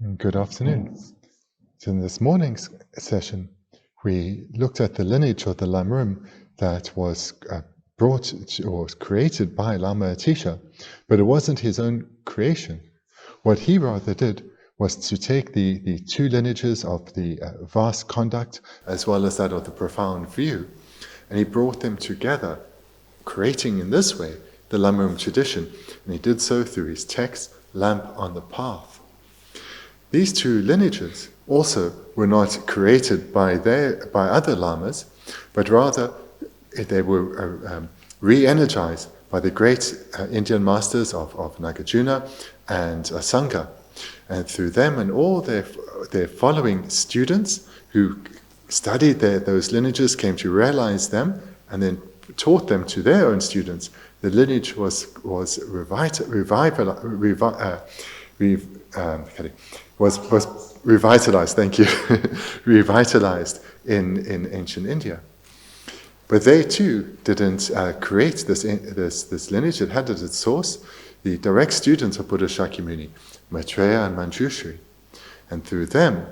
Good afternoon. So in this morning's session, we looked at the lineage of the Lamarum that was brought or created by Lama Atisha, but it wasn't his own creation. What he rather did was to take the two lineages of the vast conduct as well as that of the profound view, and he brought them together, creating in this way the Lamarum tradition, and he did so through his text, Lamp on the Path. These two lineages also were not created by other lamas, but rather they were re-energized by the great Indian masters of Nagarjuna and Sangha. And through them and all their following students who studied those lineages, came to realize them, and then taught them to their own students, the lineage was revitalized, thank you, revitalized in ancient India. But they too didn't create this lineage. It had at its source the direct students of Buddha Shakyamuni, Maitreya and Manjushri. And through them,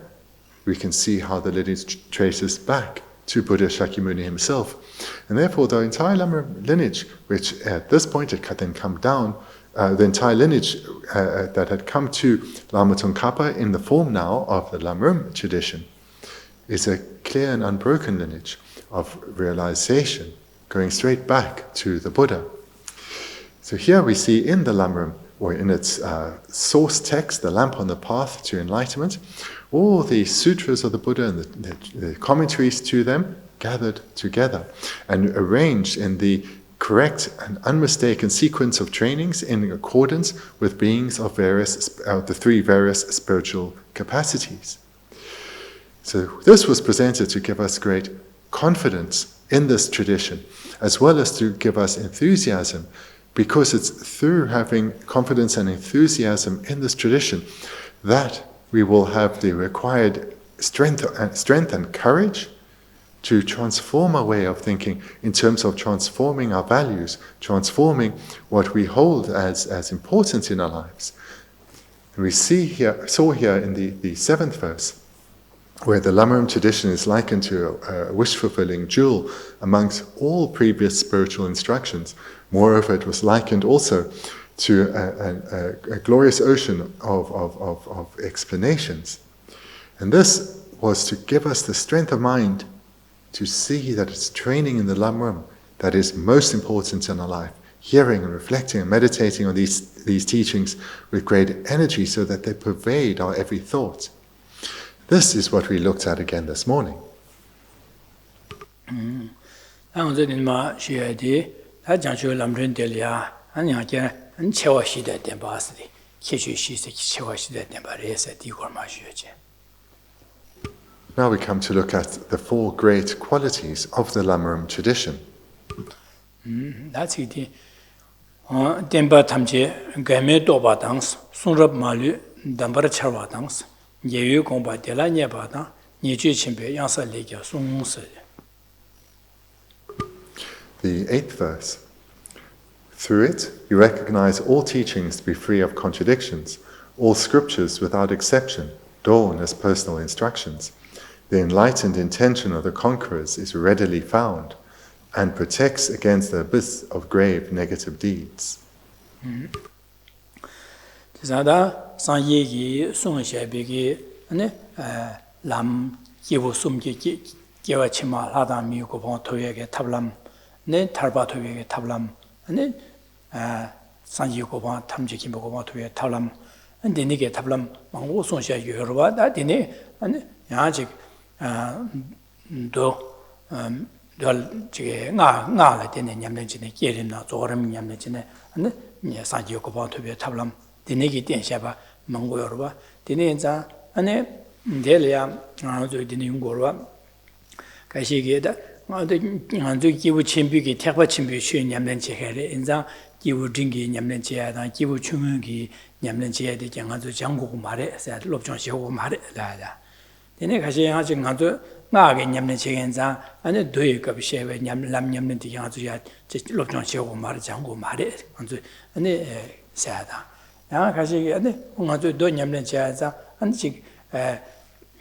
we can see how the lineage traces back to Buddha Shakyamuni himself. And therefore, the entire Lamarum lineage, which at this point had then come down, the entire lineage that had come to Lama Tsongkhapa in the form now of the Lamarum tradition, is a clear and unbroken lineage of realization, going straight back to the Buddha. So here we see in the Lamarum, or in its source text, the Lamp on the Path to Enlightenment, all the sutras of the Buddha and the commentaries to them gathered together and arranged in the correct and unmistaken sequence of trainings in accordance with beings of the three various spiritual capacities. So this was presented to give us great confidence in this tradition, as well as to give us enthusiasm, because it's through having confidence and enthusiasm in this tradition that we will have the required strength and courage to transform our way of thinking in terms of transforming our values, transforming what we hold as important in our lives. And we saw here in the 7th verse, where the Lamarum tradition is likened to a wish-fulfilling jewel amongst all previous spiritual instructions. Moreover, it was likened also to a glorious ocean of explanations. And this was to give us the strength of mind to see that it's training in the Lamarum that is most important in our life, hearing and reflecting and meditating on these teachings with great energy so that they pervade our every thought. This is what we looked at again this morning. Now we come to look at the 4 great qualities of the Lamarum tradition. That's it. Demba Tamje, Game Dobatans, Sunrab Malu, Dambar Charwatans, Yeyu Gomba de la Nebata, Niju Chimbe, Yansa Lega, Sunse. The 8th verse. Through it, you recognize all teachings to be free of contradictions, all scriptures without exception, dawn as personal instructions. The enlightened intention of the conquerors is readily found and protects against the abyss of grave negative deeds. nga 되는 냠내진에 깨림나 조름 냠내진에 네 사지고 고바토베 탑람 디네기 땡샤바 망고여바 디네자 안에 델이야 아주 디네 용고로 가시게다 아주 아주 기부 침비기 택바 침비 쉬 냠내지 해래 인자 기부 딩기 냠내지야다 기부 충은기 냠내지야 되게 아주 장고고 말에 롭정시고 말에 라다 디네 가시 아주 아주 나게 냠는 책인자 아니 도의급 셰베 냠람 냠는 디양아주야 롭정 시고 말을 장고 말에 아주 아니 사다 야 가시 아니 뭔가 도 냠는 제자 한직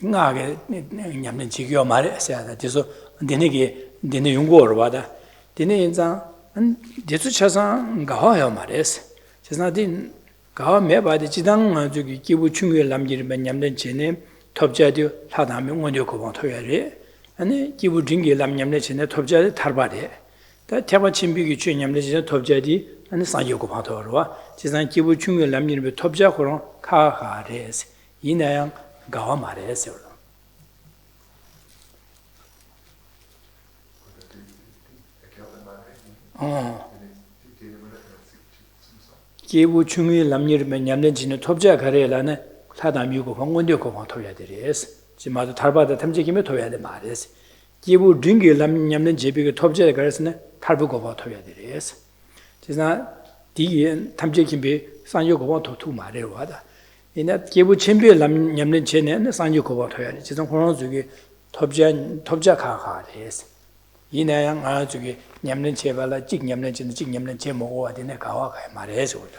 나게 냠는 지겨 말했어야 그래서 내내 연구를 받아 되네 인자 한 제수 차상 가와요 말했어 제사딘 가와 매바디 지당 저기 기부 충을 남기면 냠는 제네 톱자디 하다면 원료 고방 토야리 아니 기부 딩게 남냠네 제네 톱자디 탈바리 다 태바 침비기 주냠네 제네 톱자디 아니 상요 고방 토르와 지상 기부 충을 남기면 톱자 고랑 카하레스 이나양 가와 말했어 기부 충이 남녀면 냠는지는 톱자 가래라는 사담이고 방원되고 방토야 되리스 지마도 달바다 탐지기면 토야 돼 말이스 기부 딩게 냠는 제비가 톱자 가래스네 탈부고 방토야 되리스 지나 디게 탐지기비 상요고 방토 말이로 하다 이나 기부 쳔비 냠는 제네 상요고 방토야 돼 지성 호랑주기 톱자 가가레스 이나양 아주기 냠는 제발라 찍 냠는 진짜 찍 냠는 제 먹어야 되네 가와 가 말해서 그래.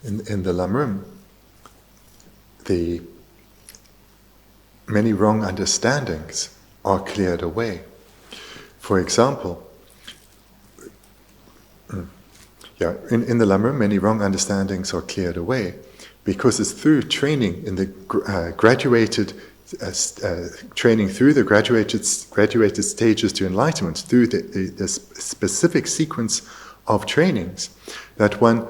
In the Lamarum, the many wrong understandings are cleared away. For example, in the Lamarum, many wrong understandings are cleared away because it's through training in the training through the graduated stages to enlightenment, through the specific sequence of trainings that one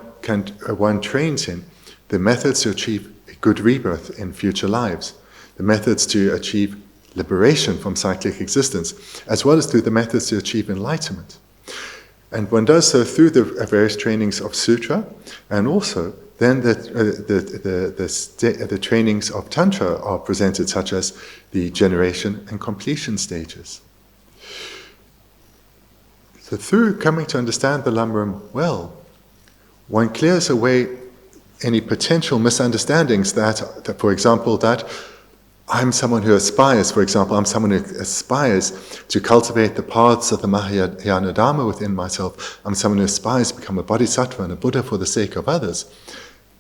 trains in the methods to achieve a good rebirth in future lives, the methods to achieve liberation from cyclic existence, as well as through the methods to achieve enlightenment. And one does so through the various trainings of sutra, and also then the trainings of tantra are presented, such as the generation and completion stages. So through coming to understand the Lamarum well, one clears away any potential misunderstandings that, for example, that I'm someone who aspires, for example, I'm someone who aspires to cultivate the paths of the Mahayana Dharma within myself. I'm someone who aspires to become a bodhisattva and a Buddha for the sake of others.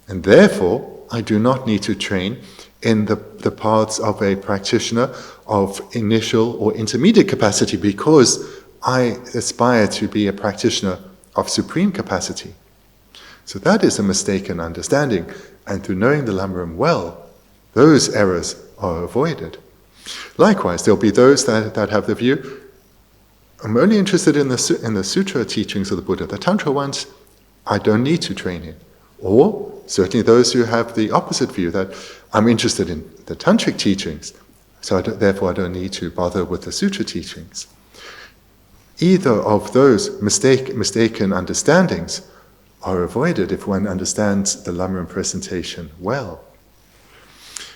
And therefore, I do not need to train in the paths of a practitioner of initial or intermediate capacity because I aspire to be a practitioner of supreme capacity. So that is a mistaken understanding. And through knowing the Lamarum well, those errors are avoided. Likewise, there'll be those that have the view, I'm only interested in the sutra teachings of the Buddha. The tantra ones, I don't need to train in. Or certainly those who have the opposite view, that I'm interested in the tantric teachings, so therefore I don't need to bother with the sutra teachings. Either of those mistaken understandings are avoided if one understands the Lamarum presentation well.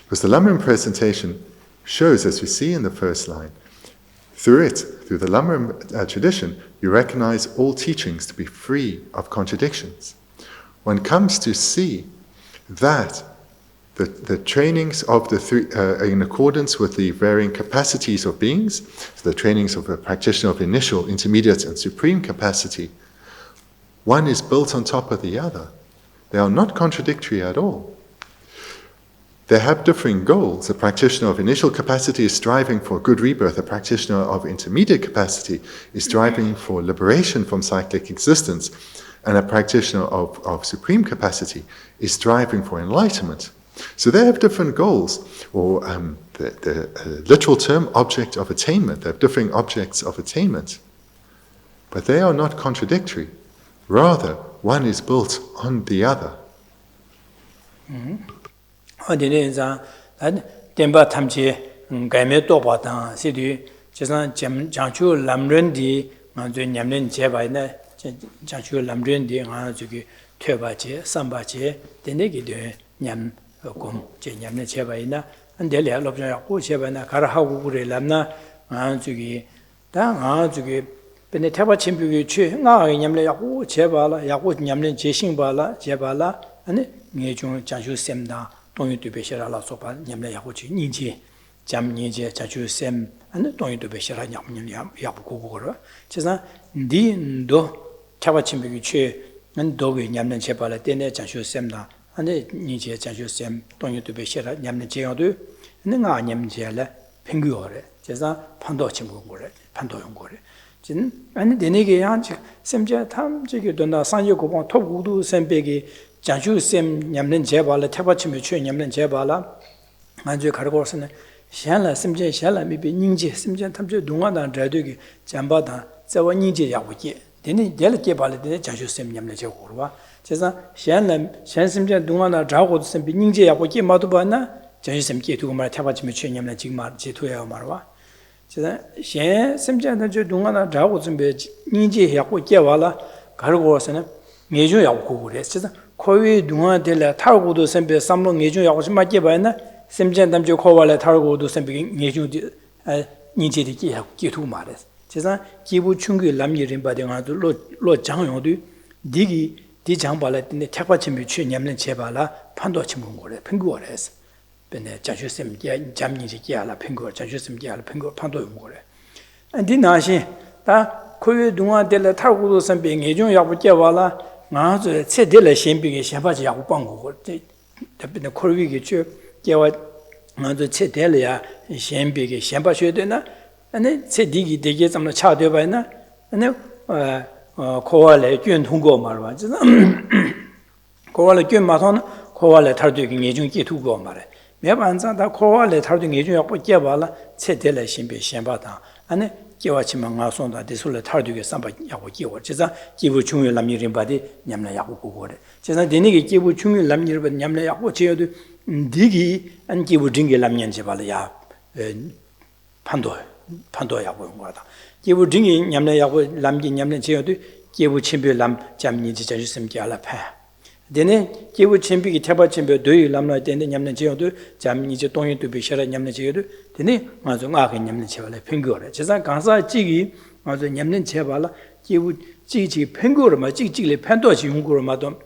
Because the Lamarum presentation shows, as we see in the first line, through the Lamarum tradition, you recognize all teachings to be free of contradictions. One comes to see that the trainings of the three, in accordance with the varying capacities of beings, so the trainings of a practitioner of initial, intermediate, and supreme capacity, one is built on top of the other. They are not contradictory at all. They have differing goals. A practitioner of initial capacity is striving for good rebirth. A practitioner of intermediate capacity is striving for liberation from cyclic existence. And a practitioner of supreme capacity is striving for enlightenment. So they have different goals, or the literal term, object of attainment. They have differing objects of attainment. But they are not contradictory. Rather, one is built on the other. Temba tamchi gaime toba tang sidu jisan jangchu lamren di nga zui nyamlen che bai na jangchu lamren di nga zui tueba che, samba che, dene ki duen nyam gom che nyamlen che bai na andele lobsang yaku che bai na kara hagu kure lam na nga zui da nga zui bene teba chenpyu ki chu nga nyamlen yaku che ba la, yaku nyamlen che shing ba la, che ba la ane nge chung jangchu sem da 동요 뒤배셔라 소반 냠내 야고치 닌지 jam nije chachu sem ane tongi dobe shira nyamnyin yabu kukukura. Chisa di ndo chaba chimbiki che ane doge nyamnyin chebala tene chachu sem na ane nije chachu sem tongi dobe shira nyamnyin cheyadu ane nga nyamnyin cheyala pengu yore. Chisa pando chimbukure, pando yungure. 아니 되네게 양지 샘제 탐지게 돈다 상여 고방 톱구도 샘베게 장주 샘 냠는 제발라 태바치며 최 냠는 제발라 아주 가르고서는 샹라 샘제 샹라 미비 닝지 샘제 탐제 동화단 자되게 잠바다 저와 닝지 야고게 되네 될게 발데 장주 샘 냠는 제고르와 제가 샹라 샹샘제 동화나 자고도 샘 닝지 야고게 마도 바나 장주 샘게 두고 말 태바치며 최 냠는 지금 말 제토야 말와 셴 심지어는 저 동안에 자고 좀 인지 하고 깨와라 가르고서는 예주 하고 그래. 진짜 거의 동안에 타고도 선배 삼로 예주 하고 좀 맞게 봐나 심지어 담저 코발에 타고도 선배 예주 인지를 하고 깨도 말해. 진짜 기부 충기 남이rin 바대가도 로 장용도 디기 디 장발에 때 택받침이 취 냠는 제발라 판도 침문 거래. 팽거래서 근데 자주심 잠니지 기알아 팽거 자주심 기알아 팽거 판도 용거래. 안디 나시 다 코에 동안들 타고도 선배 예중 야부 깨와라 나저 체들의 신비게 샤바지 야부 방고 답변에 코르위게 쭉 깨와 나저 체들이야 신비게 샤바셔야 되나 아니 체디기 되게 좀 차돼 봐나 아니 코알에 균 통고 말와 진짜 코알에 균 마선 코알에 탈되게 예중 끼두고 말해. 매반자다 코알에 탈등 예중 약보 깨발라 체텔의 신비 신바다 아니 깨와치만 가선다 대술에 탈되게 삼바 약보 깨워 제가 기부 중요 남이rin 바디 냠나 약보 고고래 제가 되니게 기부 중요 남이rin 바디 냠나 약보 제어도 디기 안 기부 딩게 남년 제발야 판도 약보 용거다 기부 딩이 냠나 약보 남기 냠나 제어도 기부 침비 남 잠니지 자주심 깨알아파 되네 기부 침비기 태바 침비 도이 남나 되네 냠는 제어도 잠니지 동의도 비셔라 냠는 제어도 되네 맞아 나게 냠는 제발에 팽거래 제가 강사 지기 맞아 냠는 제발라 기부 지지 팽거를 마 지지를 판도지 용거를 마도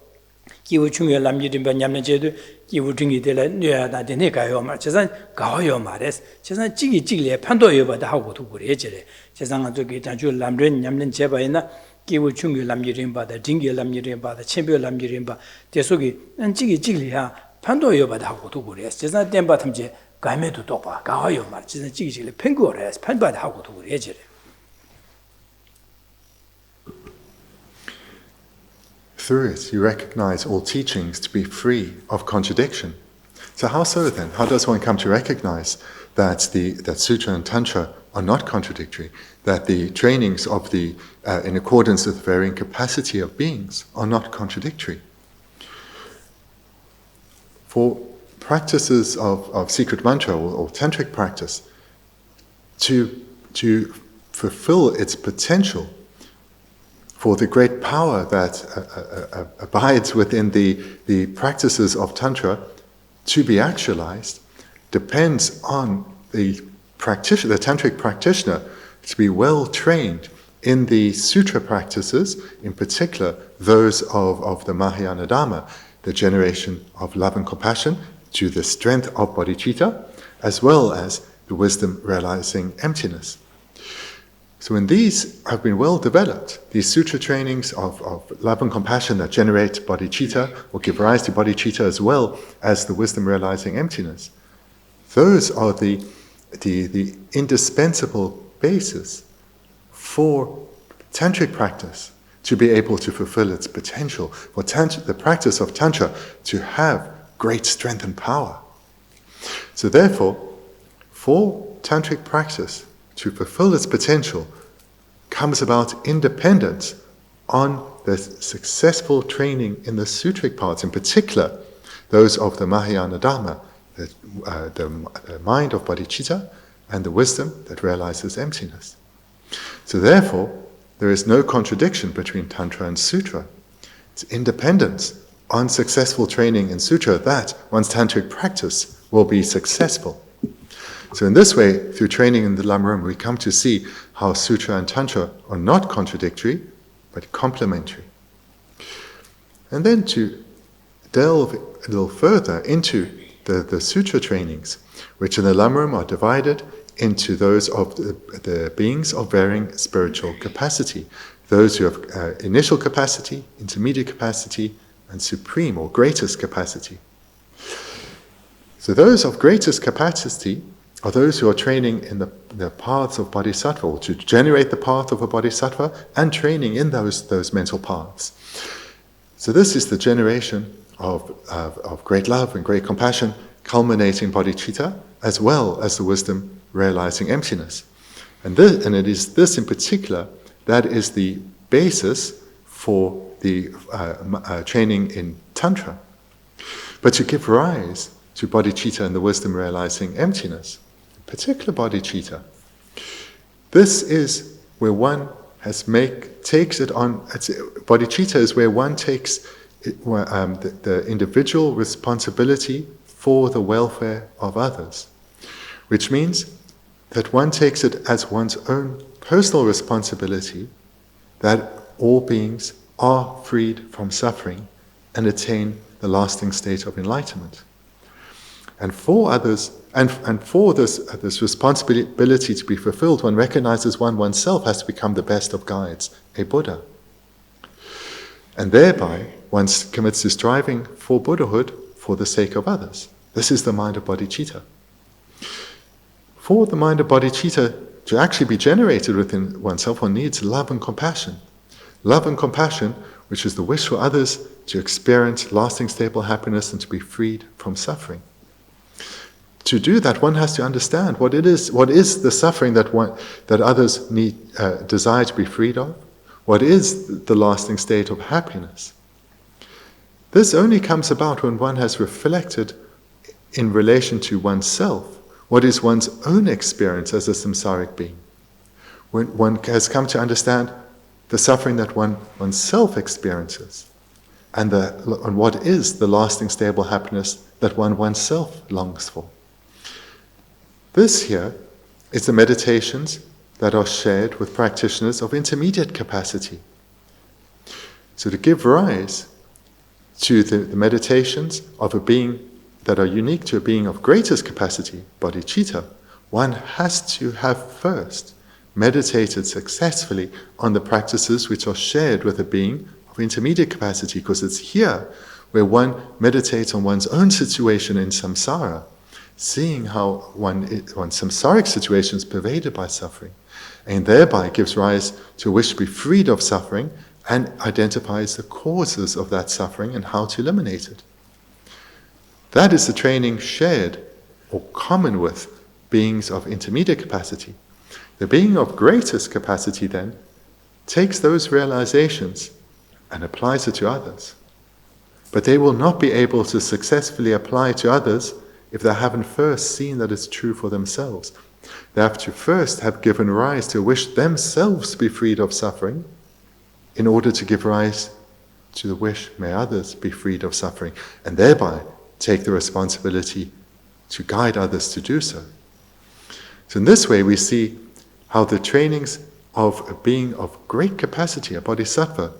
기부 중요 남이든 냠는 제도 기부 중이 되라 뇌다 되네 가요 말 제가 가요 말했어 제가 지기를 판도여 봐다 하고도 그래 제래 제가 저기 단주 남른 냠는 제발이나 기부 중요 남이rin 바다 딩게 남이rin 바다 챔비어 남이rin 바 대속이 지기리야 판도여 바다 하고도 그래 제가 땜바 탐제 가매도 또봐 가요 말 진짜 지기를 팽거래 판바다 하고도 그래 제래. Through it, you recognize all teachings to be free of contradiction. So how so then? How does one come to recognize that that Sutra and Tantra are not contradictory, that the trainings of in accordance with the varying capacity of beings are not contradictory? For practices of secret mantra or tantric practice, to fulfill its potential, for the great power that abides within the practices of Tantra to be actualized, depends on the tantric practitioner to be well trained in the sutra practices, in particular those of the Mahayana Dharma, the generation of love and compassion to the strength of bodhicitta, as well as the wisdom realizing emptiness. So when these have been well developed, these sutra trainings of love and compassion that generate bodhicitta or give rise to bodhicitta, as well as the wisdom realizing emptiness, those are the indispensable basis for tantric practice to be able to fulfill its potential, for the practice of Tantra to have great strength and power. So therefore, for tantric practice to fulfill its potential comes about independent on the successful training in the sutric parts, in particular those of the Mahayana Dharma, the mind of bodhicitta and the wisdom that realizes emptiness. So therefore, there is no contradiction between Tantra and Sutra. It's independence on successful training in Sutra that one's tantric practice will be successful. So in this way, through training in the Lamarum, we come to see how Sutra and Tantra are not contradictory, but complementary. And then to delve a little further into the sutra trainings, which in the Lamarum are divided into those of the beings of varying spiritual capacity. Those who have initial capacity, intermediate capacity, and supreme or greatest capacity. So those of greatest capacity are those who are training in the paths of bodhisattva, or to generate the path of a bodhisattva, and training in those mental paths. So this is the generation of great love and great compassion, culminating bodhicitta, as well as the wisdom realizing emptiness. And it is this in particular that is the basis for the training in Tantra. But to give rise to bodhicitta and the wisdom realizing emptiness, in particular bodhicitta, this is where one takes it on. Bodhicitta is where one takes the individual responsibility for the welfare of others, which means that one takes it as one's own personal responsibility that all beings are freed from suffering and attain the lasting state of enlightenment. And for others, and for this responsibility to be fulfilled, one recognizes oneself has to become the best of guides, a Buddha. And thereby, one commits to striving for Buddhahood for the sake of others. This is the mind of bodhicitta. For the mind of bodhicitta to actually be generated within oneself, one needs love and compassion. Love and compassion, which is the wish for others to experience lasting stable happiness and to be freed from suffering. To do that, one has to understand what is the suffering that others desire to be freed of. What is the lasting state of happiness? This only comes about when one has reflected in relation to oneself what is one's own experience as a samsaric being. When one has come to understand the suffering that oneself experiences, and what is the lasting stable happiness that oneself longs for. This here is the meditations that are shared with practitioners of intermediate capacity. So to give rise to the meditations of a being that are unique to a being of greatest capacity, bodhicitta, one has to have first meditated successfully on the practices which are shared with a being of intermediate capacity, because it's here where one meditates on one's own situation in samsara, seeing how one's samsaric situation is pervaded by suffering, and thereby gives rise to a wish to be freed of suffering and identifies the causes of that suffering and how to eliminate it. That is the training shared or common with beings of intermediate capacity. The being of greatest capacity then takes those realizations and applies it to others. But they will not be able to successfully apply to others if they haven't first seen that it's true for themselves. They have to first have given rise to a wish themselves to be freed of suffering in order to give rise to the wish, may others be freed of suffering, and thereby take the responsibility to guide others to do so. So in this way we see how the trainings of a being of great capacity, a bodhisattva,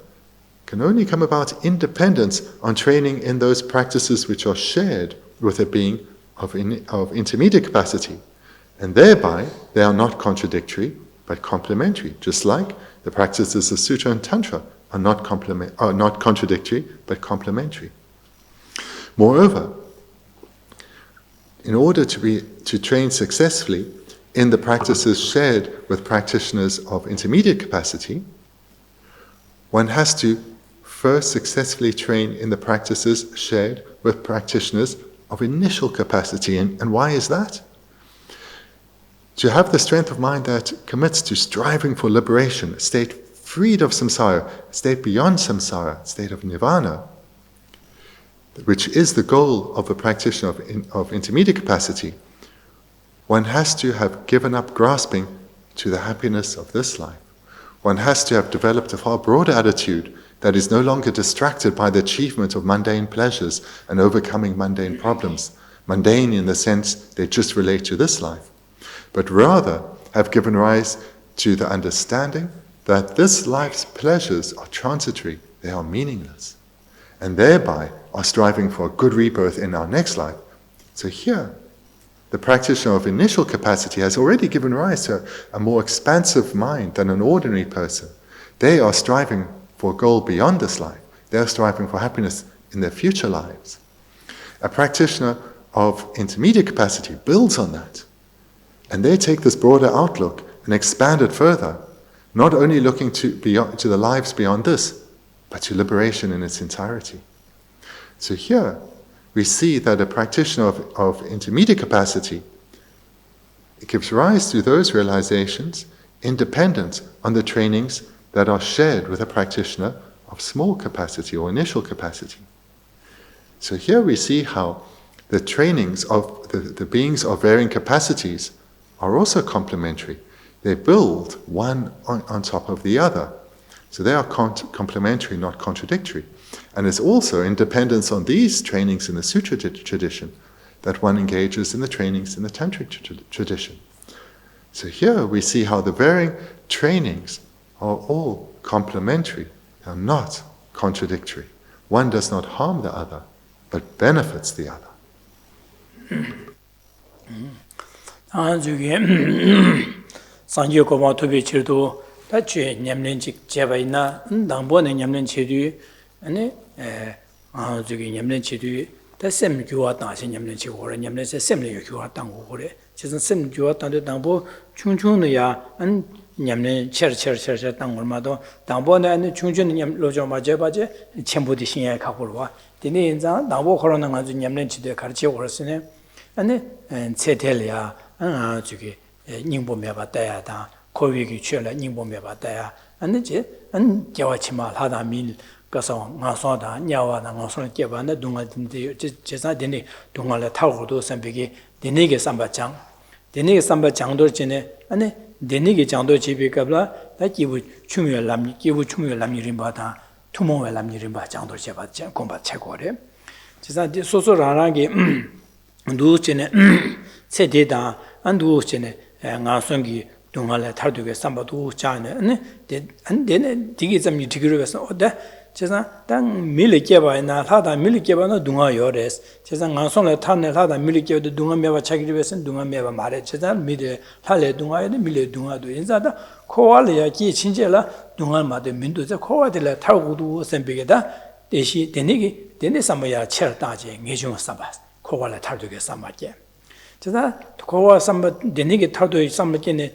can only come about in dependence on training in those practices which are shared with a being of intermediate capacity. And thereby they are not contradictory but complementary, just like the practices of Sutra and Tantra are not contradictory but complementary. Moreover, in order to train successfully in the practices shared with practitioners of intermediate capacity, one has to first successfully train in the practices shared with practitioners of initial capacity. And why is that? To have the strength of mind that commits to striving for liberation, a state freed of samsara, a state beyond samsara, a state of nirvana, which is the goal of a practitioner of intermediate capacity, one has to have given up grasping to the happiness of this life. One has to have developed a far broader attitude that is no longer distracted by the achievement of mundane pleasures and overcoming mundane problems. Mundane in the sense they just relate to this life, but rather have given rise to the understanding that this life's pleasures are transitory, they are meaningless, and thereby are striving for a good rebirth in our next life, So here, the practitioner of initial capacity has already given rise to a more expansive mind than an ordinary person. They are striving for a goal beyond this life. They are striving for happiness in their future lives. A practitioner of intermediate capacity builds on that. And they take this broader outlook and expand it further, not only looking to the lives beyond this, but to liberation in its entirety. So here, we see that a practitioner of intermediate capacity, it gives rise to those realizations independent on the trainings that are shared with a practitioner of small capacity or initial capacity. So here we see how the trainings of the beings of varying capacities are also complementary. They build one on top of the other. So they are complementary, not contradictory. And it's also in dependence on these trainings in the Sutra tradition that one engages in the trainings in the Tantric tradition. So here we see how the varying trainings are all complementary and not contradictory. One does not harm the other, but benefits the other. Sanje Koba Tobe Chirdo, Tachi, Yamlenchik Javaina, Dambon and Yamlenchidu, and Yamlenchidu, the same Juatan, Yamlenchi or Yamlench, assembly Juatan, which is a sim Juatan de Dambo, Chunchunia, and Yamlen Church Tangmado, Dambona and Chunjun Lojo Majabaje, Chambudishin Kapurwa, the names are Dambo Corona Yamlenchi de Carchi or Sine, and Cetelia, and Zuki. Ningbo meba daya da, kowe ki chue la ningbo meba daya. Ane je, an gyawa chima lada mil kasa nga so da, nyawa da nga so la gyaba na dunga dinde, je san dine dunga la tau hudu sanpeke dine ke samba chang. Dine ke samba chang dor jine, ane dine ke chang dor chibi kabla, da kibu chungyo lamni rinpa da, tumongwe lamni rinpa chang dor cheba gomba chego re. Je san so so rangi, ndu jine, tse de da, an du jine, nga songi dunga tarduge samba du chane ane digi zamni digiru wesa oda chesa dang mili keba na lada mili keba na dunga yores chesa nga song le tarne lada mili keba de dunga meba chagiri wesa dunga meba mare chesa mili lale dunga yade mili dunga du inza da kowa le ya ki chinje la dunga ma de mindu za kowa de la targudu sembege da deshi dene samba ya cher daje ngejung samba kowa le tarduge samba ke 제가 고와 삼바 데니게 타도 삼바케네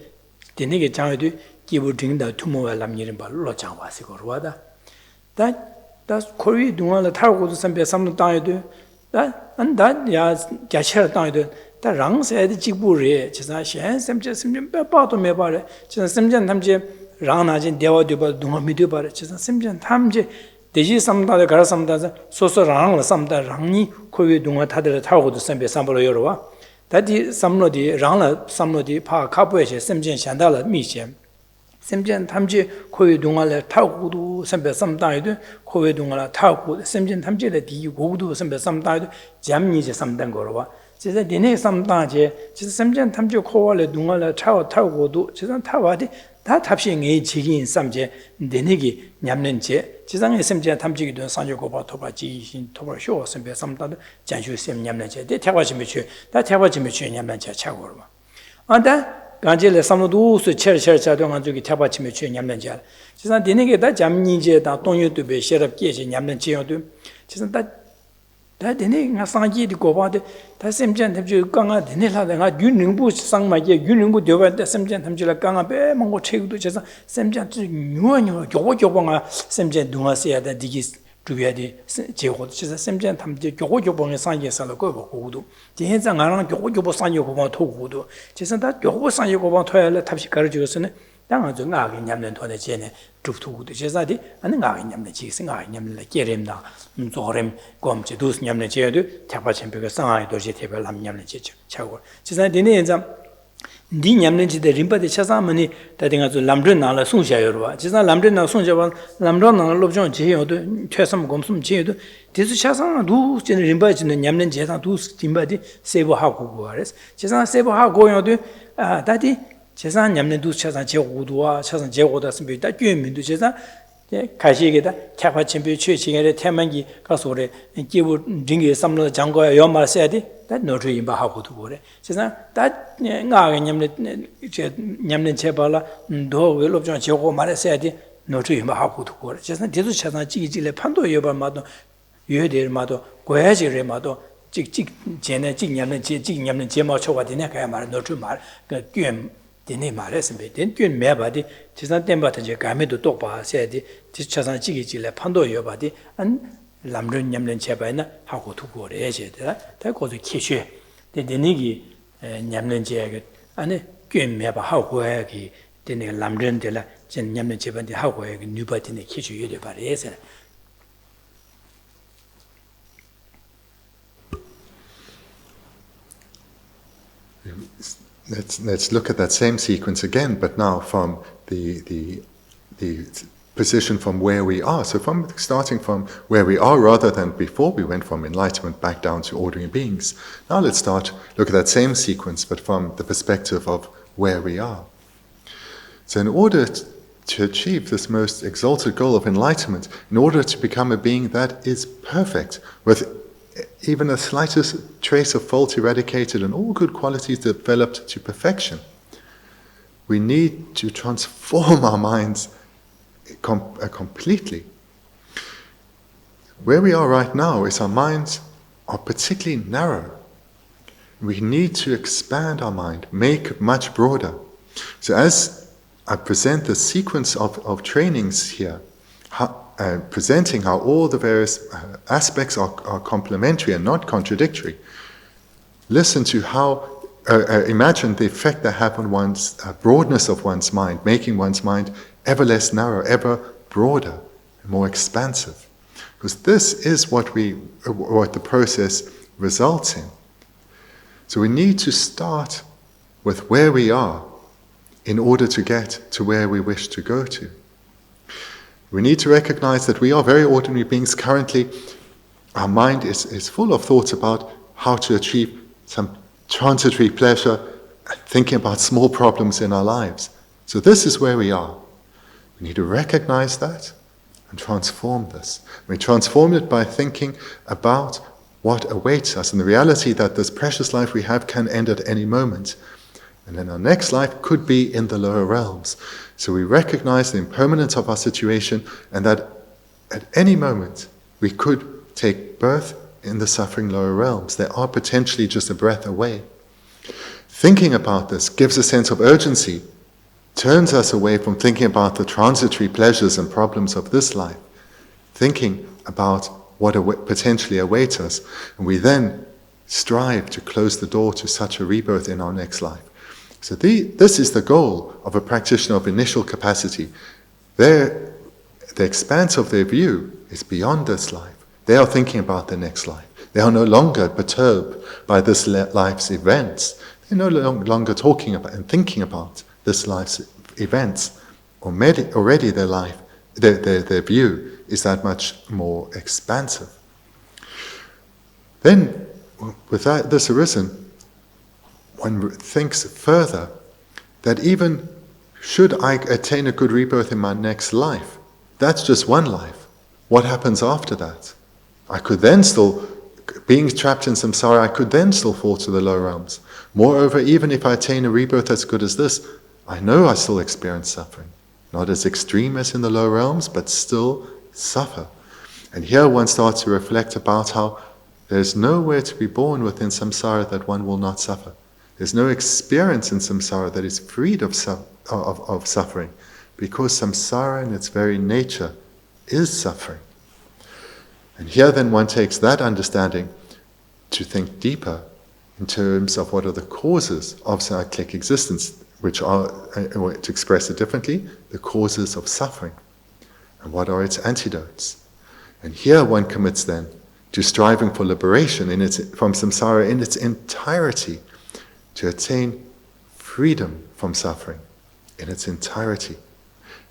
데니게 장에도 기부 등다 투모와 남일은 발로 장와시고 로와다 다 코리 동안에 타고도 삼베 삼도 땅에도 다안다 야 갸셔 땅에도 다 랑세의 직부를 제가 현 삼제 삼점 빠도 매바래 제가 삼전 탐제 랑나진 대화도 봐 동안 미도 봐 제가 삼전 탐제 대지 삼다에 가라 삼다서 소소 랑을 삼다 랑니 코리 동안 다들 타고도 삼베 삼보로 열어와 다디 삼로디 랑라 삼로디 파 카부에시 semjen 샹달라 미셴 semjen 탐지 코위 동안에 타고도 선배 삼다에도 코위 동안에 타고 semjen 탐지의 디 고도 선배 삼다에도 잠니제 삼단 거로와 제가 니네 삼다제 제가 semjen 탐지 코와래 동안에 타고도 제가 타와디 다 탑싱의 지긴 삼제 니네기 냠는제 지상의 semjen 탐지기도 상조고바 토바지신 토바쇼 선배 삼다도 잔슈 셈 냠는제 대 태화지미취 다 태화지미취 냠는제 차고로 아다 간제레 삼노도스 체르체르자도 간주기 태화지미취 냠는제 지상 니네게 다 잠니제 다 동요도베 셰럽게지 냠는제요도 지상 다 데네 nga sangji di goba de ta semjan tamji kanga dene la nga yuningbu sangma ye yuningbu dewa de semjan tamji la kanga be mongo chegdu jesa semjan zu nyuanyo gyogo nga semjan dunga se ya da digi 주변에 제고 진짜 샘전 탐지 교고교봉의 상계에서 거고 고도 제행자 나랑 교고교보 상계고봉 토고도 진짜 다 교고 상계고봉 토야를 탑시 가르치고서는 당하죠 나게 냠는 돈에 제네 죽토고도 제사디 아는 나게 냠는 지생 나게 냠는 게렘다 조렘 검지 두스 냠는 제도 태파 챔피가 상하이 도시 태별 남 냠는 제죠 차고 진짜 되네 인자 니 냠는지데 림바데 차사머니 다딩아주 람드른 나라 송샤여와 지사 람드른 나 송샤바 람드른 나 롭종 제요도 퇴섬 검숨 제요도 디스 차상 두 진 림바지는 냠는 제사 두 림바디 세보하고 고아레스 지사 세보하고 요도 아 다디 제사 냠는 두 차상 제고도와 차상 제고다 선비 다 괴민도 제사 가시게다 캐파 챔피 최칭의 태만기 가소래 기부 딩게 삼로 장고야 요말 써야디 that no tree in Bahaku to go. Says that Yamlin Chebala, do will of John Chogo Mara said, no tree in Bahaku to go. Just not Tizu Chana Chile Pando Yoba Mado, Yudir Mado, Goyaji Remado, Chick Jena, Yamlin Jemo Chowa, the Nekamar, no true mar, Gum. The name Maresme, then Gun Mebadi, tis not them but a Jagame to Topa, said this Chasan Chigi, Pando Yobadi, and Lamrun Yamlin Chabana, how to go to Asia, that goes to Kishe, the Denigi Yamlin Jag, and Gun Meba, how Wagi, then Lamrun de la Jen Yamlin Chaban, the how new but in the Kishu, but yes. Let's look at that same sequence again, but now from the position from where we are. So starting from where we are rather than before we went from enlightenment back down to ordinary beings. Now let's look at that same sequence, but from the perspective of where we are. So in order to achieve this most exalted goal of enlightenment, in order to become a being that is perfect, with even the slightest trace of fault eradicated and all good qualities developed to perfection, we need to transform our minds completely. Where we are right now is our minds are particularly narrow. We need to expand our mind, make it much broader. So as I present the sequence of trainings here, presenting how all the various aspects are complementary and not contradictory. Listen to how, imagine the effect they have on one's broadness of one's mind, making one's mind ever less narrow, ever broader, more expansive. Because this is what the process results in. So we need to start with where we are in order to get to where we wish to go to. We need to recognize that we are very ordinary beings. Currently, our mind is full of thoughts about how to achieve some transitory pleasure, thinking about small problems in our lives. So this is where we are. We need to recognize that and transform this. We transform it by thinking about what awaits us and the reality that this precious life we have can end at any moment. And then our next life could be in the lower realms. So we recognize the impermanence of our situation and that at any moment we could take birth in the suffering lower realms. They are potentially just a breath away. Thinking about this gives a sense of urgency, turns us away from thinking about the transitory pleasures and problems of this life, thinking about what potentially awaits us, and we then strive to close the door to such a rebirth in our next life. So this is the goal of a practitioner of initial capacity. The expanse of their view is beyond this life. They are thinking about the next life. They are no longer perturbed by this life's events. They're no longer talking about and thinking about this life's events. Already their view is that much more expansive. Then, with this arisen, one thinks further that even should I attain a good rebirth in my next life, that's just one life. What happens after that? I could then still, being trapped in samsara, I could then still fall to the lower realms. Moreover, even if I attain a rebirth as good as this, I know I still experience suffering. Not as extreme as in the lower realms, but still suffer. And here one starts to reflect about how there's nowhere to be born within samsara that one will not suffer. There's no experience in samsara that is freed of suffering, because samsara in its very nature is suffering. And here then one takes that understanding to think deeper in terms of what are the causes of cyclic existence, which are, to express it differently, the causes of suffering, and what are its antidotes. And here one commits then to striving for liberation from samsara in its entirety, to attain freedom from suffering in its entirety.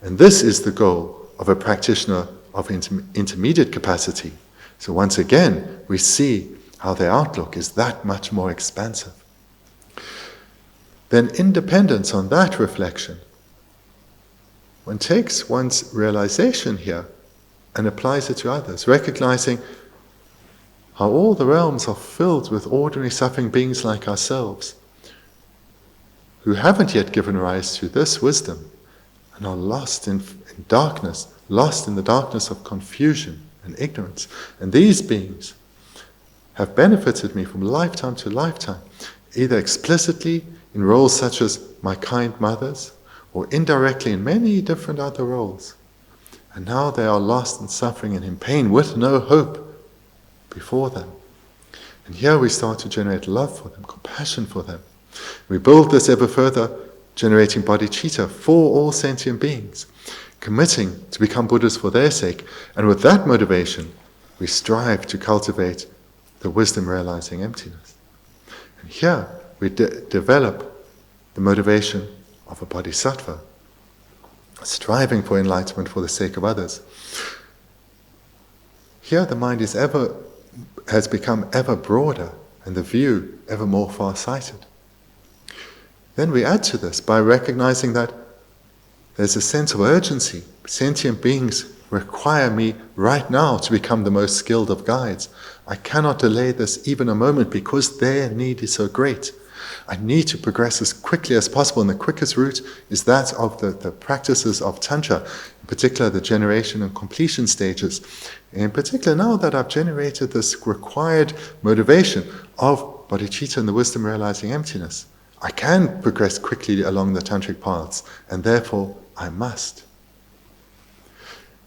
And this is the goal of a practitioner of intermediate capacity. So once again, we see how their outlook is that much more expansive. Then independence on that reflection, one takes one's realization here and applies it to others, recognizing how all the realms are filled with ordinary suffering beings like ourselves, who haven't yet given rise to this wisdom and are lost in darkness, lost in the darkness of confusion and ignorance. And these beings have benefited me from lifetime to lifetime, either explicitly in roles such as my kind mothers, or indirectly in many different other roles. And now they are lost in suffering and in pain with no hope before them. And here we start to generate love for them, compassion for them. We build this ever further, generating bodhicitta for all sentient beings, committing to become Buddhas for their sake. And with that motivation, we strive to cultivate the wisdom realizing emptiness. And here we develop the motivation of a bodhisattva, striving for enlightenment for the sake of others. Here the mind has become ever broader and the view ever more far-sighted. Then we add to this by recognizing that there's a sense of urgency. Sentient beings require me right now to become the most skilled of guides. I cannot delay this even a moment because their need is so great. I need to progress as quickly as possible, and the quickest route is that of the practices of Tantra, in particular the generation and completion stages. In particular, now that I've generated this required motivation of bodhicitta and the wisdom realizing emptiness, I can progress quickly along the tantric paths, and therefore I must.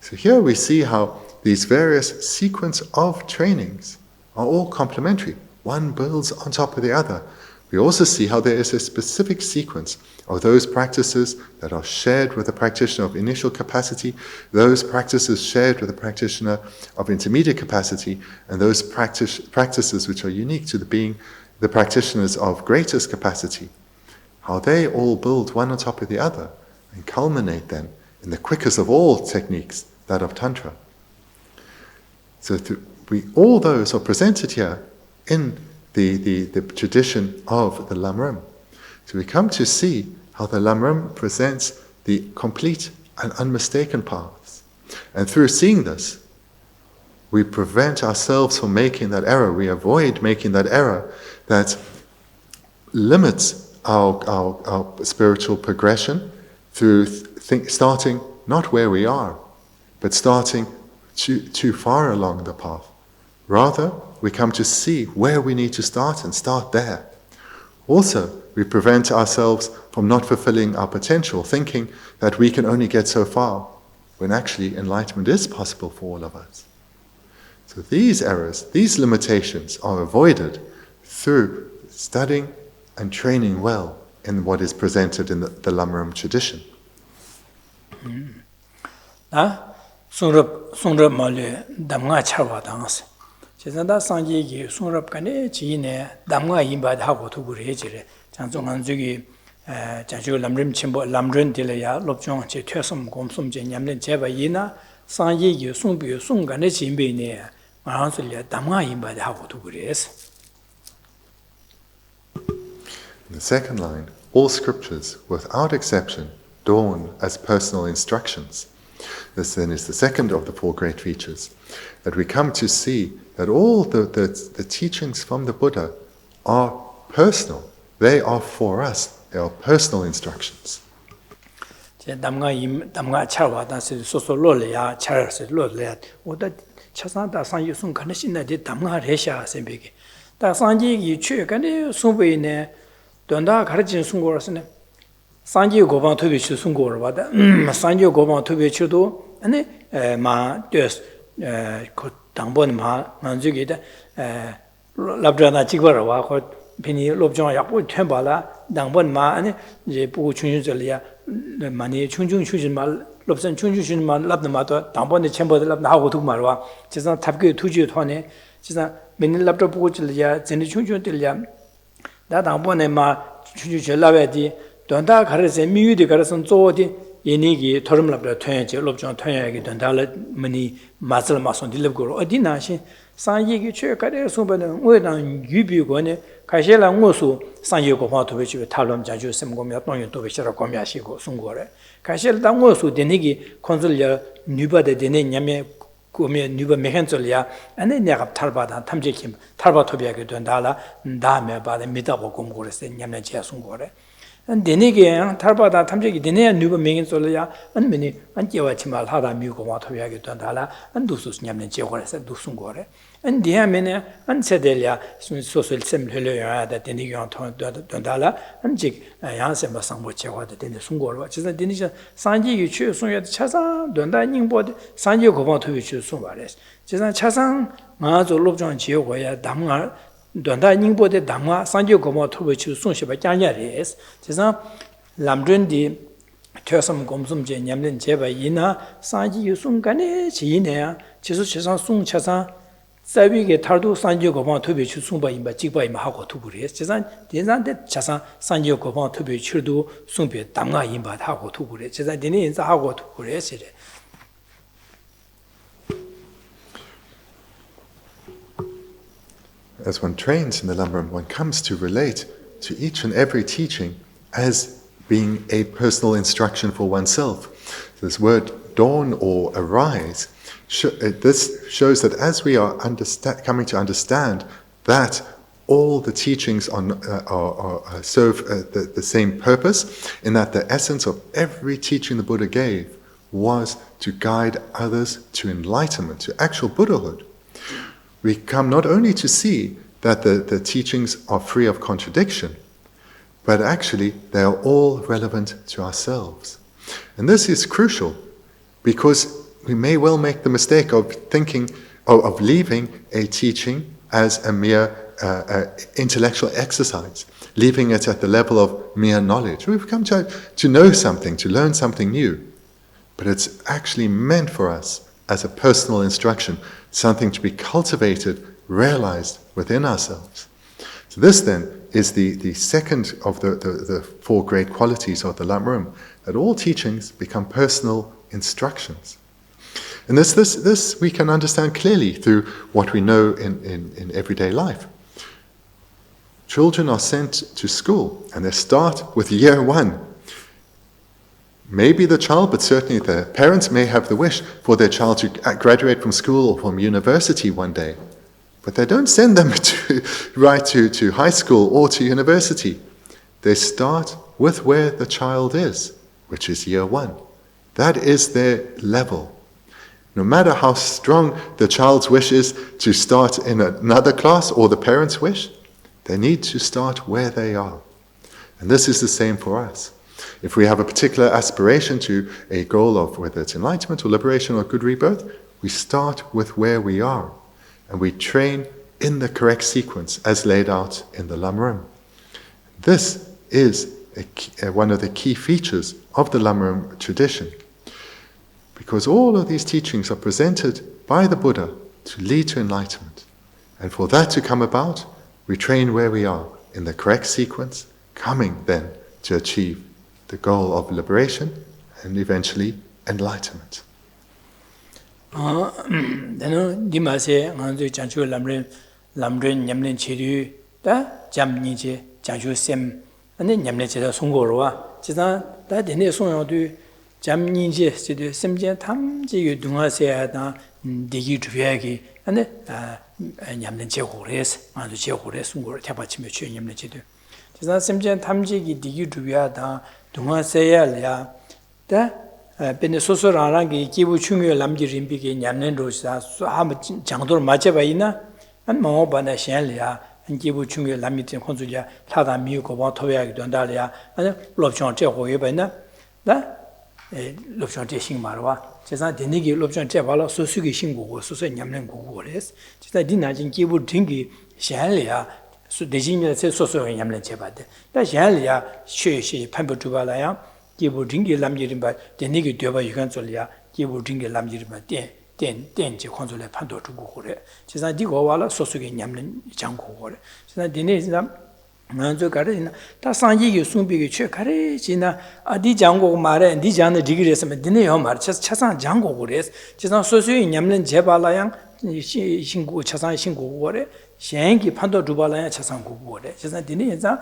So here we see how these various sequence of trainings are all complementary. One builds on top of the other. We also see how there is a specific sequence of those practices that are shared with the practitioner of initial capacity, those practices shared with the practitioner of intermediate capacity, and those practices which are unique to the practitioners of greatest capacity, how they all build one on top of the other and culminate then in the quickest of all techniques, that of Tantra. So all those are presented here in the tradition of the Lamarum. So we come to see how the Lamarum presents the complete and unmistaken paths. And through seeing this, we prevent ourselves from making that error. We avoid making that error that limits our spiritual progression through starting not where we are, but starting too far along the path. Rather, we come to see where we need to start and start there. Also, we prevent ourselves from not fulfilling our potential, thinking that we can only get so far, when actually enlightenment is possible for all of us. So these errors, these limitations are avoided through studying and training well in what is presented in the Lamarum tradition. Sungrab Mali Damga Charwa Dangas. Chesanda Sanji, Sungrab Kane, Chine, Damga Imba Hago to Gurejere, Chanzongan Zugi, Chanju Lamrim Chimbo, Lamdrin Dilea, Lobjong, Chesum, Gomsum, Yamlin Cheva Yina, Sanji, Sumbu, Sungane Chimbe near, Maransulia, Damga Imba Hago to Gures. In the second line, all scriptures, without exception, dawn as personal instructions. This then is the second of the four great features, that we come to see that all the teachings from the Buddha are personal. They are for us. They are personal instructions. Damga Charwa, that's so lolea, Charles Lolea, or that Chasanta Sanji Sun Kanashina did Damga Resha Sembiki. That Sanji, you check and Sumbe, Donda Karajin Sungorasne. Sanji go on to be Sungor, Sanji go on to be Chudo, and Ma Des Dambon Ma, Manzugita, Labrana Chigara, Penny Lobjong Yapu Tembala, Dambon Ma, and the Pu Chunjulia, the money Chunjun Chujin, Lobsan Chunjun Labnamato, Dambon the Chamber of Nahu to Marwa, just not Tapku Tuju Tone, just not many Labra Zenchunjun Tilia, that Dambon Ma Chuju Lavedi. Donda Karase Mu de Garson Zodi, Yenigi, Tormlabra Twenty, Lobjon Twenty, Dondala, many Masal Mason Dilgo, Odinashi, San Yigi Church, Suban, Wedan, Yubu Gone, Kajela Mosu, San Yogo to which you Talum Jaju Semgomia, to which Rakomia Shiko, Sungore, Kajel Damosu, Denigi, Consulia, Nuba de Dene Yame, 꿈에 누가 메현절이야 아니 내가 탈바다 탐지킴 탈바 토비하게 된다라 다음에 바다 미다고 공고랬어 냠내 제송 거래 데네게 탈바다 탐지기 데네 누가 메현절이야 아니면 안께와치말 하다 미고 와 토비하게 된다라 안두스 냠내 제고랬어 두순 거래 안 디하면에 안 세델이야 소설 셈흘려야다 데네게 된다라 안직 양세 마상보 제고다 데네 순고로 진짜 데네 산지 유추 송여 차사 된다 닝보 산지 고방 토비 주 말했어. 지상 차상 마조 롭정 지역고야 담가 된다 닝보데 담가 산지 고방 토비 주 송시바 짱냐레스. 지상 람드인디 퇴섬 검숨제 냠는 제바 이나 산지 유송간에 지내야 지수 지상 송 차상 사비게 탈도 산지 고방 토비 주 송바 임바 직바 임바 하고 투부레스. 지상 대산데 차상 산지 고방 토비 주도 송비 담가 임바 하고 투부레. 지상 데네 인자 하고 투부레스. As one trains in the Lamarum, one comes to relate to each and every teaching as being a personal instruction for oneself. This word dawn or arise, this shows that as we are coming to understand that all the teachings serve the same purpose, in that the essence of every teaching the Buddha gave was to guide others to enlightenment, to actual Buddhahood. We come not only to see that the teachings are free of contradiction, but actually they are all relevant to ourselves. And this is crucial because we may well make the mistake of thinking, of leaving a teaching as a mere intellectual exercise, leaving it at the level of mere knowledge. We've come to know something, to learn something new, but it's actually meant for us as a personal instruction, something to be cultivated, realized within ourselves. So this then is the second of the four great qualities of the Lamarum, that all teachings become personal instructions. And this we can understand clearly through what we know in everyday life. Children are sent to school and they start with year 1. Maybe the child, but certainly the parents may have the wish for their child to graduate from school or from university one day. But they don't send them right to high school or to university. They start with where the child is, which is year 1. That is their level. No matter how strong the child's wish is to start in another class or the parents' wish, they need to start where they are. And this is the same for us. If we have a particular aspiration to a goal of whether it's enlightenment or liberation or good rebirth, we start with where we are. And we train in the correct sequence as laid out in the Lamarum. This is one of the key features of the Lamarum tradition. Because all of these teachings are presented by the Buddha to lead to enlightenment. And for that to come about, we train where we are in the correct sequence, coming then to achieve the goal of liberation and eventually enlightenment. Then Dimase, Anzu Janchu Lamrin, Yamlin Chidu, da Jamniji, Janchu Sem, and then Yamlin Sungorua, Chizan, that in the Song do Jamniji, Semjan Tamji, Dunga Digi Tuviagi, and then Yamlin Chehores, Anzu Chehores, Sungur, Tapachimichu, Yamlin Chidu. Chizan Semjan Tamji, Digi Tuvia, Dunga Seya, da Benesosorangi, Kibu Chungu, Lamji Rimpiki, Yamlin Rosa, Jangdor Machabaina, and Mobana Shanlia, and Kibu Chungu, Lamitin Consulia, Tada Muko, Toya, Dondalia, and Lobchon Chehoebana, that Lobchon Ching Marwa, Chesa Denigi, Lobchon Chevala, Sosugi Shingu, Susan Yamlin Gugores, Chesa Dinajin Kibu Tingi, Shanlia. So the genius says so in Yamlin Chebade. That's Yalia, she, Pamper Tubalaya, Gibu Dingy Lamjirimba, the Nigi Duba Yugansolia, Gibu Dingy Lamjirimba, then Consola Pando to Gure. She's not Digowala, Sosugi Yamlin Jango. She's not Denizam, Manzo Garden. That's Sanji, you soon be a Chekare, Adi Jango Mare, and Dijan the Digres and Dinehomar, just Chasan Jango Gures. She's not Sosu in Yamlin Jebalayang, Shingu Chasan Shingu Wore. shengi pando dubalaya chasang gugore. Chesa dini yinza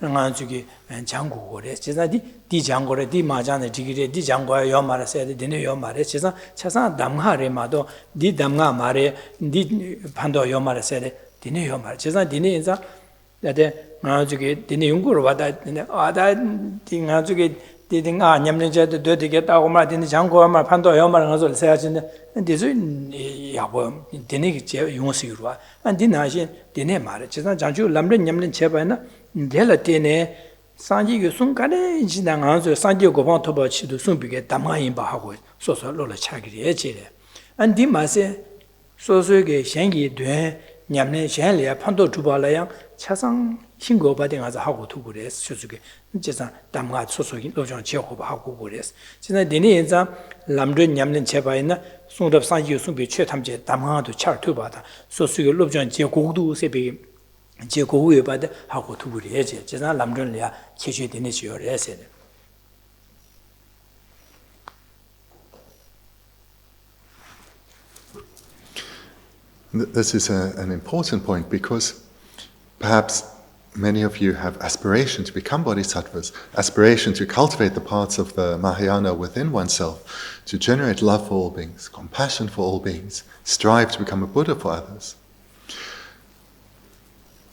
ranganchuki jangugore. Chesa di jangore, di majane digire, di jangoya yomare sayade, dini yomare. Chesa chasang damga re mado, di damga mare, di pando yomare sayade, dini yomare. Chesa dini yinza yade ranganchuki dini yunguru wada, di ranganchuki 디딩아 냠년제도 되겠다고 말 되는 장고만 판도 여말 가서 세야진데 디서 야보 디네 제 용식으로 와 디나신 디네 말에 제가 장주 람른 냠년 제바나 델라 디네 산지교 순간에 지난 안서 산지 고방 토바치도 순비게 담아인 바하고 소소 로라 차기리 해지래 안디 마세 소소게 생기 돼 냠네 셴리아 판도 두발라양 차상 신고 받은 가서 하고 두고 그랬어. 저쪽에 제가 담가 소소긴 로정 제고 하고 그랬어. 진짜 니네 인자 람드 냠는 제바이나 송답 산지 송비 최탐제 담가도 차르투 받아. 소소게 로정 제고도 세비 제고에 받아 하고 두고 그래야지. 제가 람드는야 계셔 되는 지요래서. This is an important point because perhaps many of you have aspiration to become bodhisattvas, aspiration to cultivate the parts of the Mahayana within oneself, to generate love for all beings, compassion for all beings, strive to become a Buddha for others.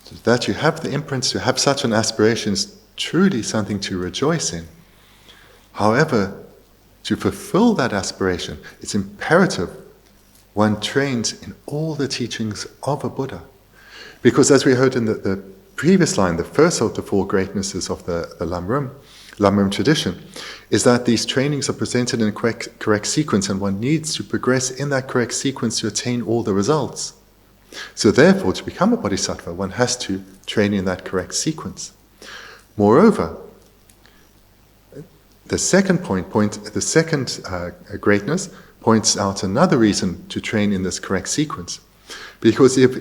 So that you have the imprints to have such an aspiration is truly something to rejoice in. However, to fulfill that aspiration, it's imperative one trains in all the teachings of a Buddha. Because as we heard in the previous line, the first of the four greatnesses of the Lamarum tradition, is that these trainings are presented in a correct sequence, and one needs to progress in that correct sequence to attain all the results. So therefore, to become a bodhisattva, one has to train in that correct sequence. Moreover, the second greatness points out another reason to train in this correct sequence. Because if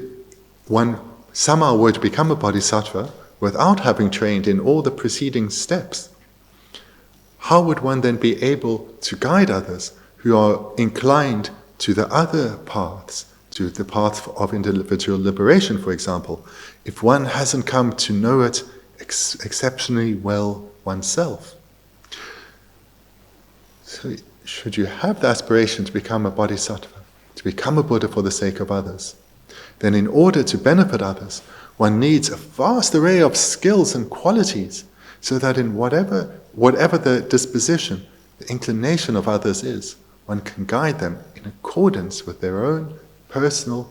one somehow were to become a bodhisattva without having trained in all the preceding steps, how would one then be able to guide others who are inclined to the other paths, to the path of individual liberation, for example, if one hasn't come to know it exceptionally well oneself? So, should you have the aspiration to become a bodhisattva, to become a Buddha for the sake of others, then in order to benefit others, one needs a vast array of skills and qualities, so that in whatever the disposition, the inclination of others is, one can guide them in accordance with their own personal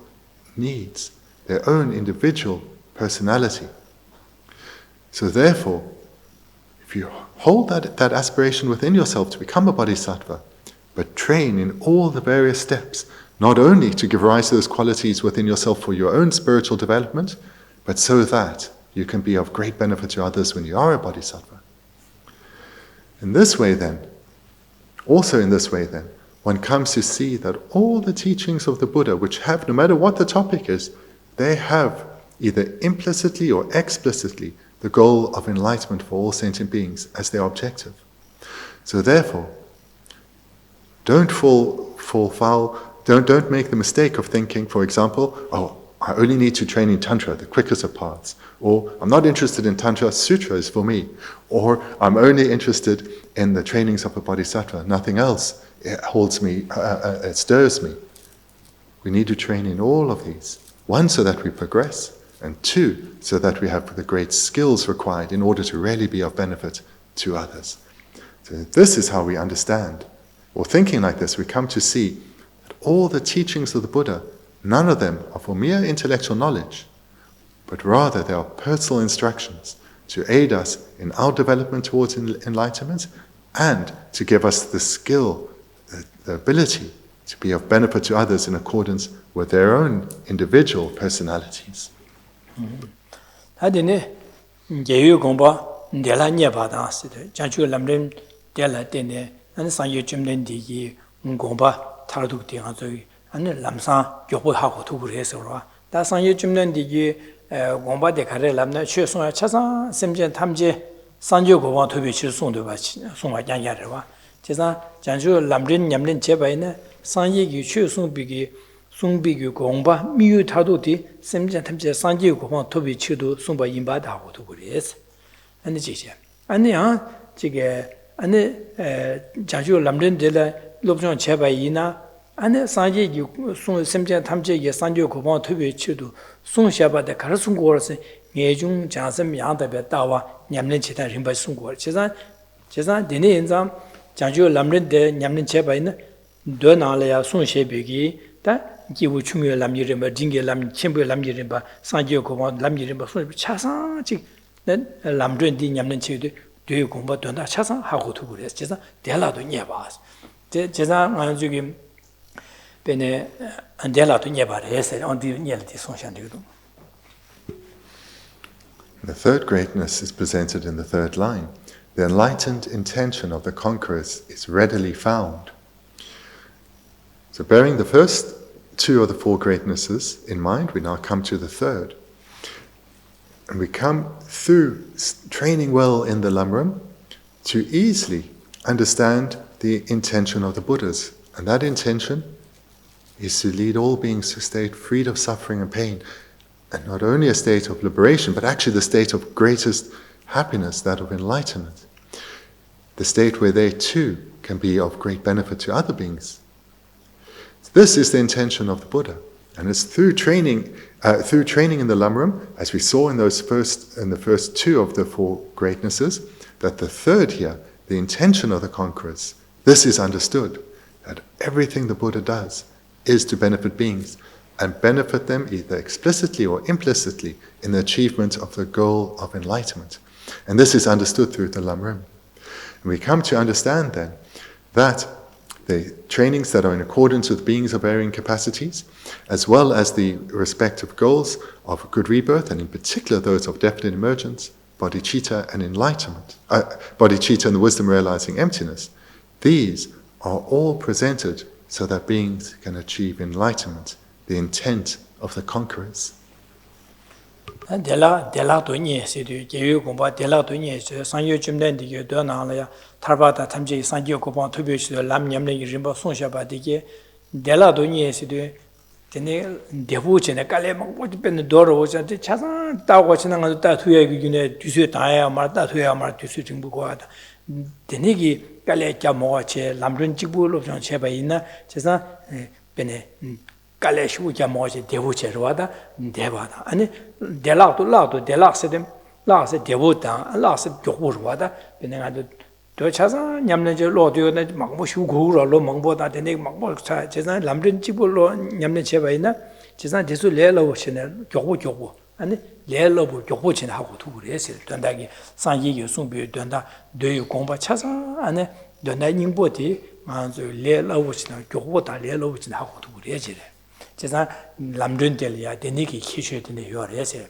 needs, their own individual personality. So therefore, if you hold that aspiration within yourself to become a bodhisattva, but train in all the various steps, not only to give rise to those qualities within yourself for your own spiritual development, but so that you can be of great benefit to others when you are a bodhisattva. In this way then, one comes to see that all the teachings of the Buddha, which have, no matter what the topic is, they have either implicitly or explicitly the goal of enlightenment for all sentient beings as their objective. So therefore, don't fall foul, don't make the mistake of thinking, for example, oh, I only need to train in Tantra, the quickest of paths, or I'm not interested in Tantra, Sutra is for me, or I'm only interested in the trainings of a bodhisattva, nothing else holds me, it stirs me. We need to train in all of these. One, so that we progress, and two, so that we have the great skills required in order to really be of benefit to others. So this is how we understand, or thinking like this, we come to see that all the teachings of the Buddha, none of them are for mere intellectual knowledge, but rather they are personal instructions to aid us in our development towards enlightenment and to give us the skill, the ability to be of benefit to others in accordance with their own individual personalities. 하디네 제유 공부 내라냐 받았어요. 자주 람렘 될라 때네 아니 상유 쯤된 디기 공부 타르도 되어서 아니 람사 교보하고 두고 해서로 다 상유 쯤된 디기 공부대 가래 람나 최송아 차상 심전 탐지 상주 고방 토비 실송도 같이 송아 양야르와 제가 자주 람린 냠린 제바이네 상이기 최송 비기 송비규 공바 미유 타도디 샘전 탐제 산지 고방 토비 치도 송바 임바다고도 그래서 아니 지지 아니야 지게 아니 자주 람른데라 롭종 제바이나 아니 산지 송 샘전 탐제 산지 고방 토비 치도 송샤바데 가르송고르스 예중 자섬 양다베 따와 냠는 지단 림바 송고 제산 데네 인자 자주 람른데 냠는 제바이나 도나라야 송셰베기 다 기부 충요 람이름바 딩게 람 쳔부 람이름바 산지오 고마 람이름바 손 차상직 람드엔디 냠는 치도 되고 공부 된다 차상하고 두고 그래서 제가 대라도 녀봐 제가 저기 베네 안델라도 녀봐래서 언디 녀르디 손샹디도. The third greatness is presented in the third line. The enlightened intention of the conquerors is readily found. So bearing the first two of the four greatnesses in mind, we now come to the third. And we come through training well in the Lamarum to easily understand the intention of the Buddhas. And that intention is to lead all beings to a state freed of suffering and pain. And not only a state of liberation, but actually the state of greatest happiness, that of enlightenment. The state where they too can be of great benefit to other beings. This is the intention of the Buddha, and it's through training in the Lamarum, as we saw in the first two of the four greatnesses, that the third here, the intention of the conquerors, this is understood, that everything the Buddha does is to benefit beings, and benefit them either explicitly or implicitly in the achievement of the goal of enlightenment. And this is understood through the Lamarum. And we come to understand then that the trainings that are in accordance with beings of varying capacities, as well as the respective goals of good rebirth, and in particular those of definite emergence, bodhicitta and enlightenment, bodhicitta and the wisdom realizing emptiness, these are all presented so that beings can achieve enlightenment, the intent of the conquerors. Dela donye sidu geyu gomba dela donye so sanyo chimden dige do na la ya tarbata tamje sanyo gomba tobyo sidu lam nyamne rimba sonsha ba dige dela donye sidu tene debu chene kale mangbo pen doro wo cha chasan ta go china nga ta thuye gi ne dyusue ta ya ma ta thuye ma dyusue jingbu ko da tene gi kale kya mo che lamrun jigbu lo jong che ba ina chasan pene kale shu kya mo che debu che ro da debada ani delak to la to delak se dem la se debu da la se gyobu ro da pene nga do chasan nyamne je lo de ne mangbo shu go ro lo mangbo da de ne mangbo cha chasan lamrun jigbu lo nyamne che ba ina chasan desu le lo che ne gyobu 아니 레러부 교보진 하고 두그래서 된다기 산이유 송비 된다 되요 공부 찾아 안에 된다 인보디 만저 레러부진 교보다 레러부진 하고 두그래지 제가 남준들이야 되니기 키셔야 되네 요래서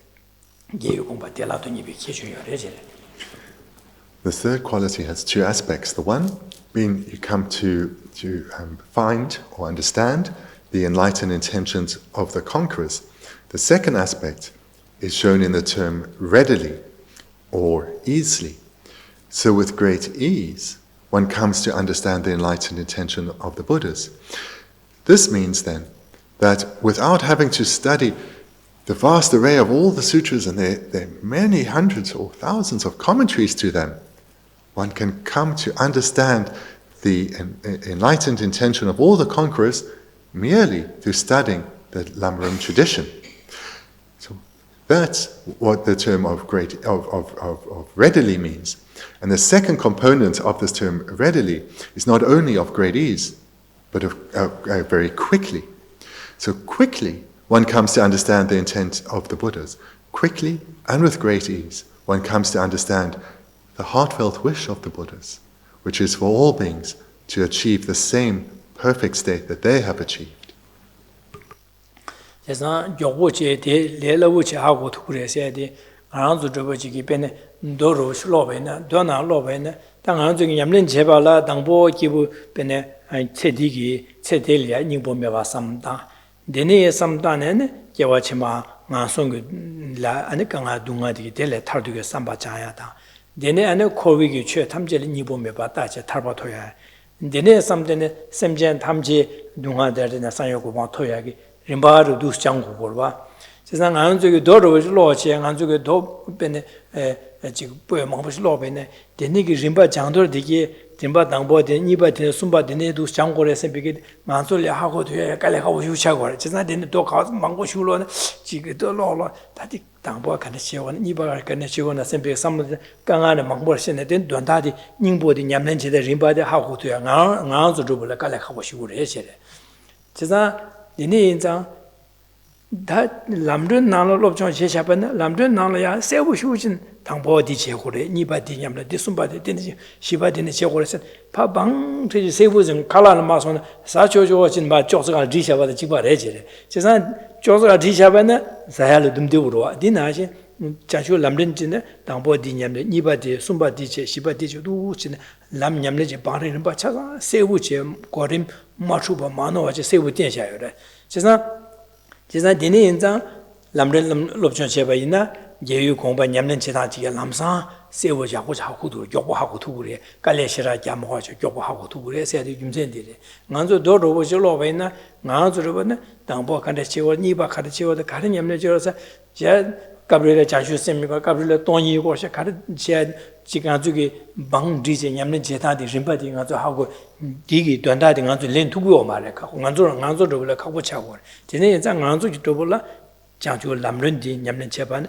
예요 공부 될라도 니비 키셔야 되지. The third quality has two aspects. The one being you come to find or understand the enlightened intentions of the conquerors. The second aspect is shown in the term readily or easily. So with great ease, one comes to understand the enlightened intention of the Buddhas. This means then that without having to study the vast array of all the sutras and there are many hundreds or thousands of commentaries to them, one can come to understand the enlightened intention of all the conquerors merely through studying the Lamarum tradition. That's what the term of readily means. And the second component of this term readily is not only of great ease, but of very quickly. So quickly, one comes to understand the intent of the Buddhas. Quickly and with great ease, one comes to understand the heartfelt wish of the Buddhas, which is for all beings to achieve the same perfect state that they have achieved. 제가 교보체 레러부체 하고 그래서야지 안주 저버지기 ben에 도로 슬로베나 도나 로베나 당한적인 냠는 제발라 당보 기부 ben에 체딜이야 닝보메와 삼다 데네에 삼다는 개와치마 나송라 아니까가 둥아디 델레 탈두게 삼바자야다 데네 안에 코위기 최 탐제리 닝보메바 다제 탈바토야 데네 삼데네 샘젠 탐제 둥아데르나 산요고바 토야기 rimbaru dus 장고 걸봐 세상 안 저기 도로 로치 안 저기 도 bên 지금 보여 먹으시 로베네 데니기 림바 장도르 되게 림바 당보데 니바데 숨바데 dus 장고레서 비게 만솔이 하고 돼야 깔래하고 휴차고 세상 데니 도 가서 망고 슈로는 지금 도 로로 다디 당보 간에 시원 니바가 간에 시원나 선비 삼을 강안에 망보시네 된 돈다디 닝보디 냠nen지데 림바데 하고 돼야 나나서 줘볼 깔래하고 슈고래 해세래 세상 데니 인장 다 람든 나로 롭종 제샤반 람든 나로야 세부 휴진 당보디 제고래 니바디 냠라 디숨바디 되는지 시바디네 제고래서 파방 되지 세부진 칼라는 마소는 사초조진 마 조스가 디샤바디 지바래지래 제산 조스가 디샤바는 자야를 듬데우로 디나시 자주 람든진네 당보디 냠네 니바디 숨바디 제 시바디 주도 진 람냠네 바르는 바차가 세부제 고림 마추바 마노와제 세부 된샤요래 제산 제가 디네 인장 람든 롭션 셰바이나 예유 공부 냠는 지다지게 람상 세워자고 자고도 요구하고 두고래 깔레시라 잠하고 요구하고 두고래 세대 김센디래 간조 도로고 줄로베나 간조로베나 당보 간데 치워 니바 카데 치워도 가는 냠네 저서 제 가브리레 자주 셈미가 가브리레 돈이고 세 가르 제 지금 저기 방 디제 냠네 제다디 림바디 간조 하고 디기短다디 간조 렌 두고 말래 가고 간조로를 갖고 차고 제네 인장 간조기 도볼라 장주 람른디 냠네 제반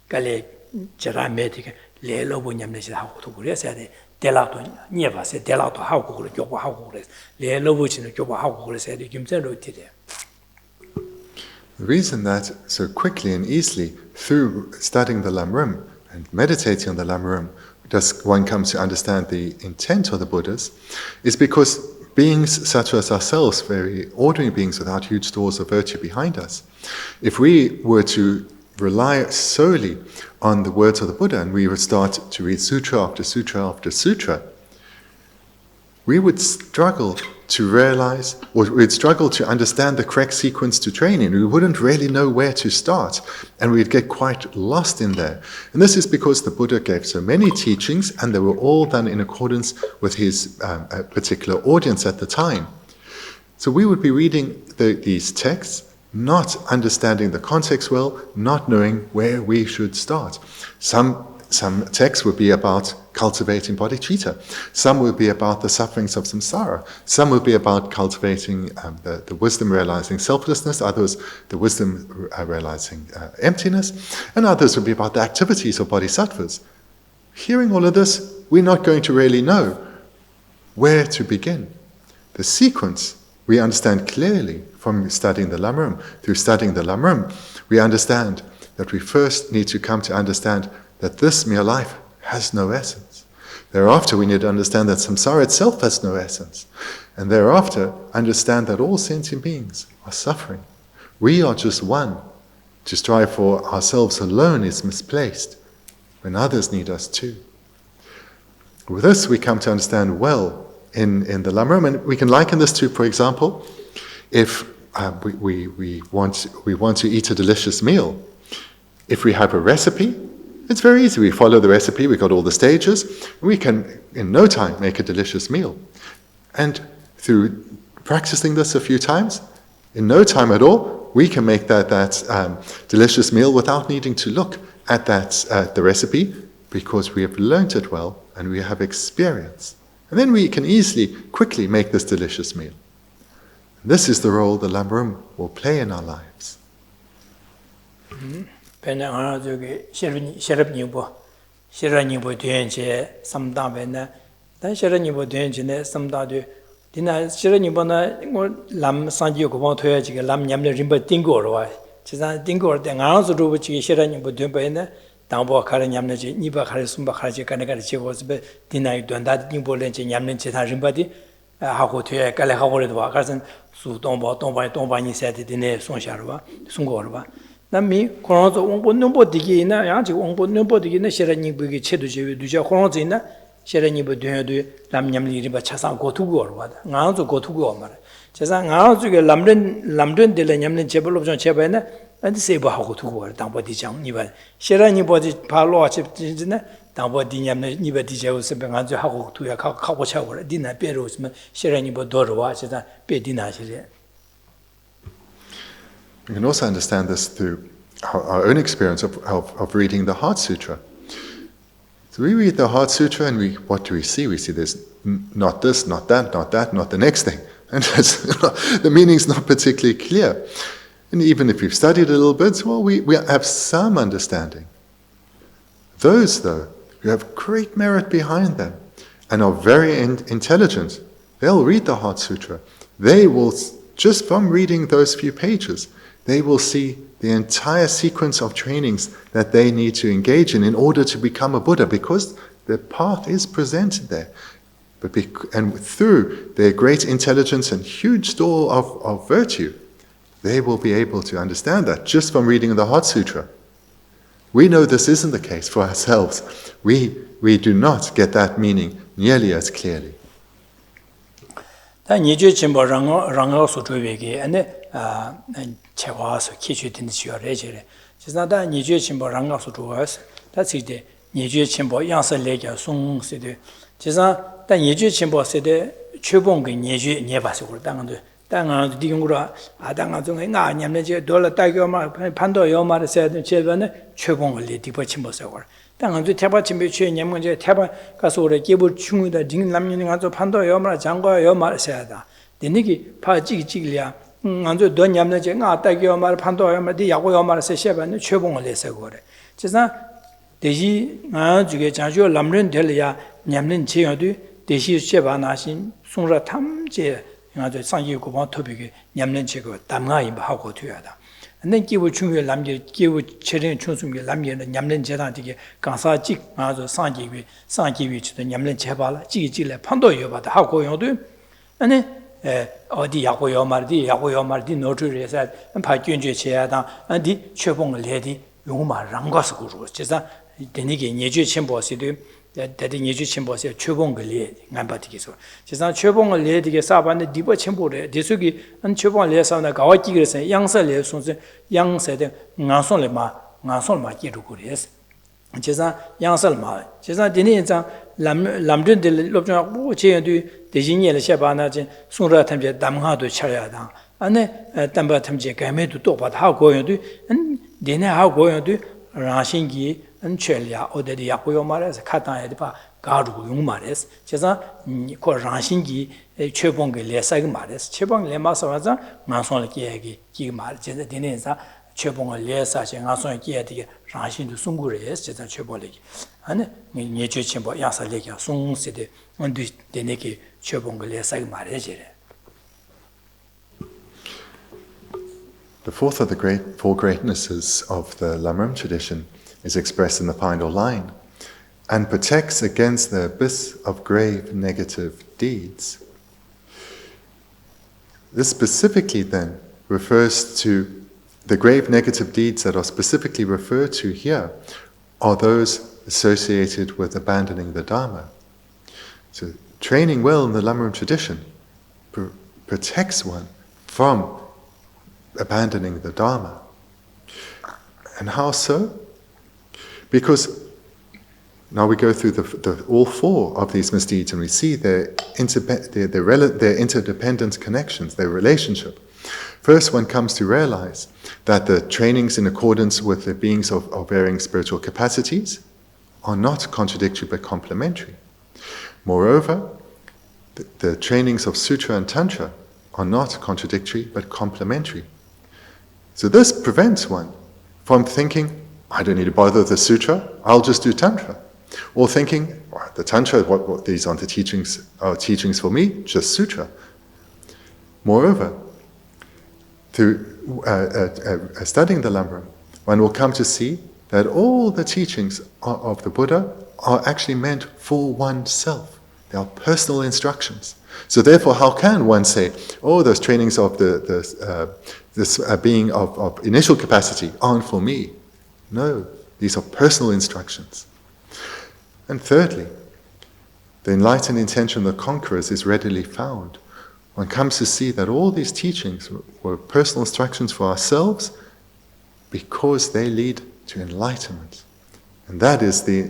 갈레 제라메디게 레로보 냠네지 하고 두고래서 델라도 니에바세 델라도 하고 그래 교고 하고 그래 레로보치는 교고 하고 그래서 김전로 티데 The reason that so quickly and easily through studying the Lamarum and meditating on the Lamarum does one come to understand the intent of the Buddhas is because beings such as ourselves, very ordinary beings without huge stores of virtue behind us, if we were to rely solely on the words of the Buddha and we would start to read sutra after sutra after sutra, we would struggle to realize, or we'd struggle to understand the correct sequence to training. We wouldn't really know where to start, and we'd get quite lost in there. And this is because the Buddha gave so many teachings, and they were all done in accordance with his particular audience at the time. So we would be reading these texts, not understanding the context well, not knowing where we should start. Some texts would be about cultivating bodhicitta. Some would be about the sufferings of samsara. Some would be about cultivating the wisdom realizing selflessness. Others, the wisdom realizing emptiness. And others would be about the activities of bodhisattvas. Hearing all of this, we're not going to really know where to begin. The sequence we understand clearly from studying the Lamarum. Through studying the Lamarum, we understand that we first need to come to understand that this mere life has no essence. Thereafter, we need to understand that samsara itself has no essence. And thereafter, understand that all sentient beings are suffering. We are just one. To strive for ourselves alone is misplaced, when others need us too. With this, we come to understand well in the Lamarum, and we can liken this to, for example, if we want to eat a delicious meal. If we have a recipe, it's very easy. We follow the recipe, we got all the stages, we can, in no time, make a delicious meal. And through practicing this a few times, in no time at all, we can make that delicious meal without needing to look at the recipe, because we have learnt it well and we have experience. And then we can quickly make this delicious meal. This is the role the Lamarum will play in our lives. 당보 카레 냠네지 니바 카레 숨바 카레지 까네가리 제고스베 디나이 돈다 딩볼렌지 냠넨지 다 림바디 하고 뒤에 깔레 하고래도 와 가선 동바니 세디 디네 손샤르바 송고르바 남미 코로나도 온본nom보 디기나 양지 온본nom보 디기나 셰라니 부기 체도 제위 두자 코로나도 있나 셰라니 부 되어도 람냠리 리바 차상 고투고르바 나도 고투고 말 제가 나중에 람든 딜레 냠넨 제벌로 좀 제바이나 and say about to work down body jam, even Sherani body palo chip down body yam, never DJ was sipping on the how to a couple shower, dinner, perus, Sherani Bodor watches that be dinner. We can also understand this through our own experience of reading the Heart Sutra. So we read the Heart Sutra and what do we see? We see there's not this, not that, not the next thing. And the meaning's not particularly clear. And even if we've studied a little bit, well, we have some understanding. Those, though, who have great merit behind them and are very intelligent, they'll read the Heart Sutra. They will, just from reading those few pages, they will see the entire sequence of trainings that they need to engage in order to become a Buddha, because the path is presented there. And through their great intelligence and huge store of virtue, they will be able to understand that just from reading the Heart Sutra. We know this isn't the case for ourselves. We do not get that meaning nearly as clearly. 당한 디용으로 아당아 중에 나 냠내제 돌아 따교마 판도 요마를 세든 제변에 최봉을 리디버 침보서고 당한 주 태바 침비 최 냠문제 태바 가서 오래 기부 중이다 딩 남년이 가서 판도 요마 장과 요마를 세다 되니기 파지기지리야 안저 돈 냠내제 나 따교마 판도 요마디 야고 요마를 세셔변에 최봉을 내서고 그래 그래서 대시 아 주게 자주 남는 될이야 냠는 제여도 대시 쉐바나신 송라 탐제 아주 상기 고방 토픽이 냠는 제거 담가이 하고 돼야다. 근데 기부 중요 남기 기부 체련 충수미 남기는 냠는 제단되게 강사직 아주 상기위 주도 냠는 제발 지지래 판도 여바다 하고 요도 아니 어디 야고요 말디 노트에서 파견제 제야다 안디 최봉을 내디 용마랑 가서 그러고 제가 되니게 예주 첨보시도 대대 예주 첨보세 최봉을 내 간바티게서 제가 최봉을 내디게 사반데 디버 첨보래 대수기 안 최봉을 내서나 가와기 그래서 양설내 손세 양세대 나손마 기르고 그래서 제가 양설마 제가 되니자 람든들 롭장 뭐 제연도 대신이를 셔바나진 송라 탐제 담하도 차려야다 안에 담바 탐제 가메도 또 받하고 요도 되네 하고 요도 라신기 은철이야 어디에 약고요 말해서 카타에도 봐 가르고 용 말해서 제가 그 라신기 최봉게 레사가 말해서 최봉 레마서 와서 만손을 얘기 말 제가 되네서 최봉을 레사 제가 손을 끼야되게 라신도 송구래서 제가 최봉을 아니 예주 첨보 야살레가 송세대 언디 되네게 최봉을 레사가 말해지래. The fourth of the four greatnesses of the Lamarum tradition is expressed in the final line, and protects against the abyss of grave negative deeds. This specifically then refers to the grave negative deeds that are specifically referred to here are those associated with abandoning the Dharma. So training well in the Lamarum tradition protects one from abandoning the Dharma. And how so? Because now we go through all four of these misdeeds and we see their interdependent connections, their relationship. First, one comes to realize that the trainings in accordance with the beings of varying spiritual capacities are not contradictory but complementary. Moreover, the trainings of Sutra and Tantra are not contradictory but complementary. So this prevents one from thinking, I don't need to bother with the Sutra, I'll just do Tantra. Or thinking, the Tantra, what these aren't the teachings for me, just Sutra. Moreover, through studying the Lamarum, one will come to see that all the teachings of the Buddha are actually meant for oneself. They are personal instructions. So therefore, how can one say, oh, those trainings of this being of initial capacity aren't for me? No, these are personal instructions. And thirdly, the enlightened intention of the conquerors is readily found. One comes to see that all these teachings were personal instructions for ourselves because they lead to enlightenment. And that is the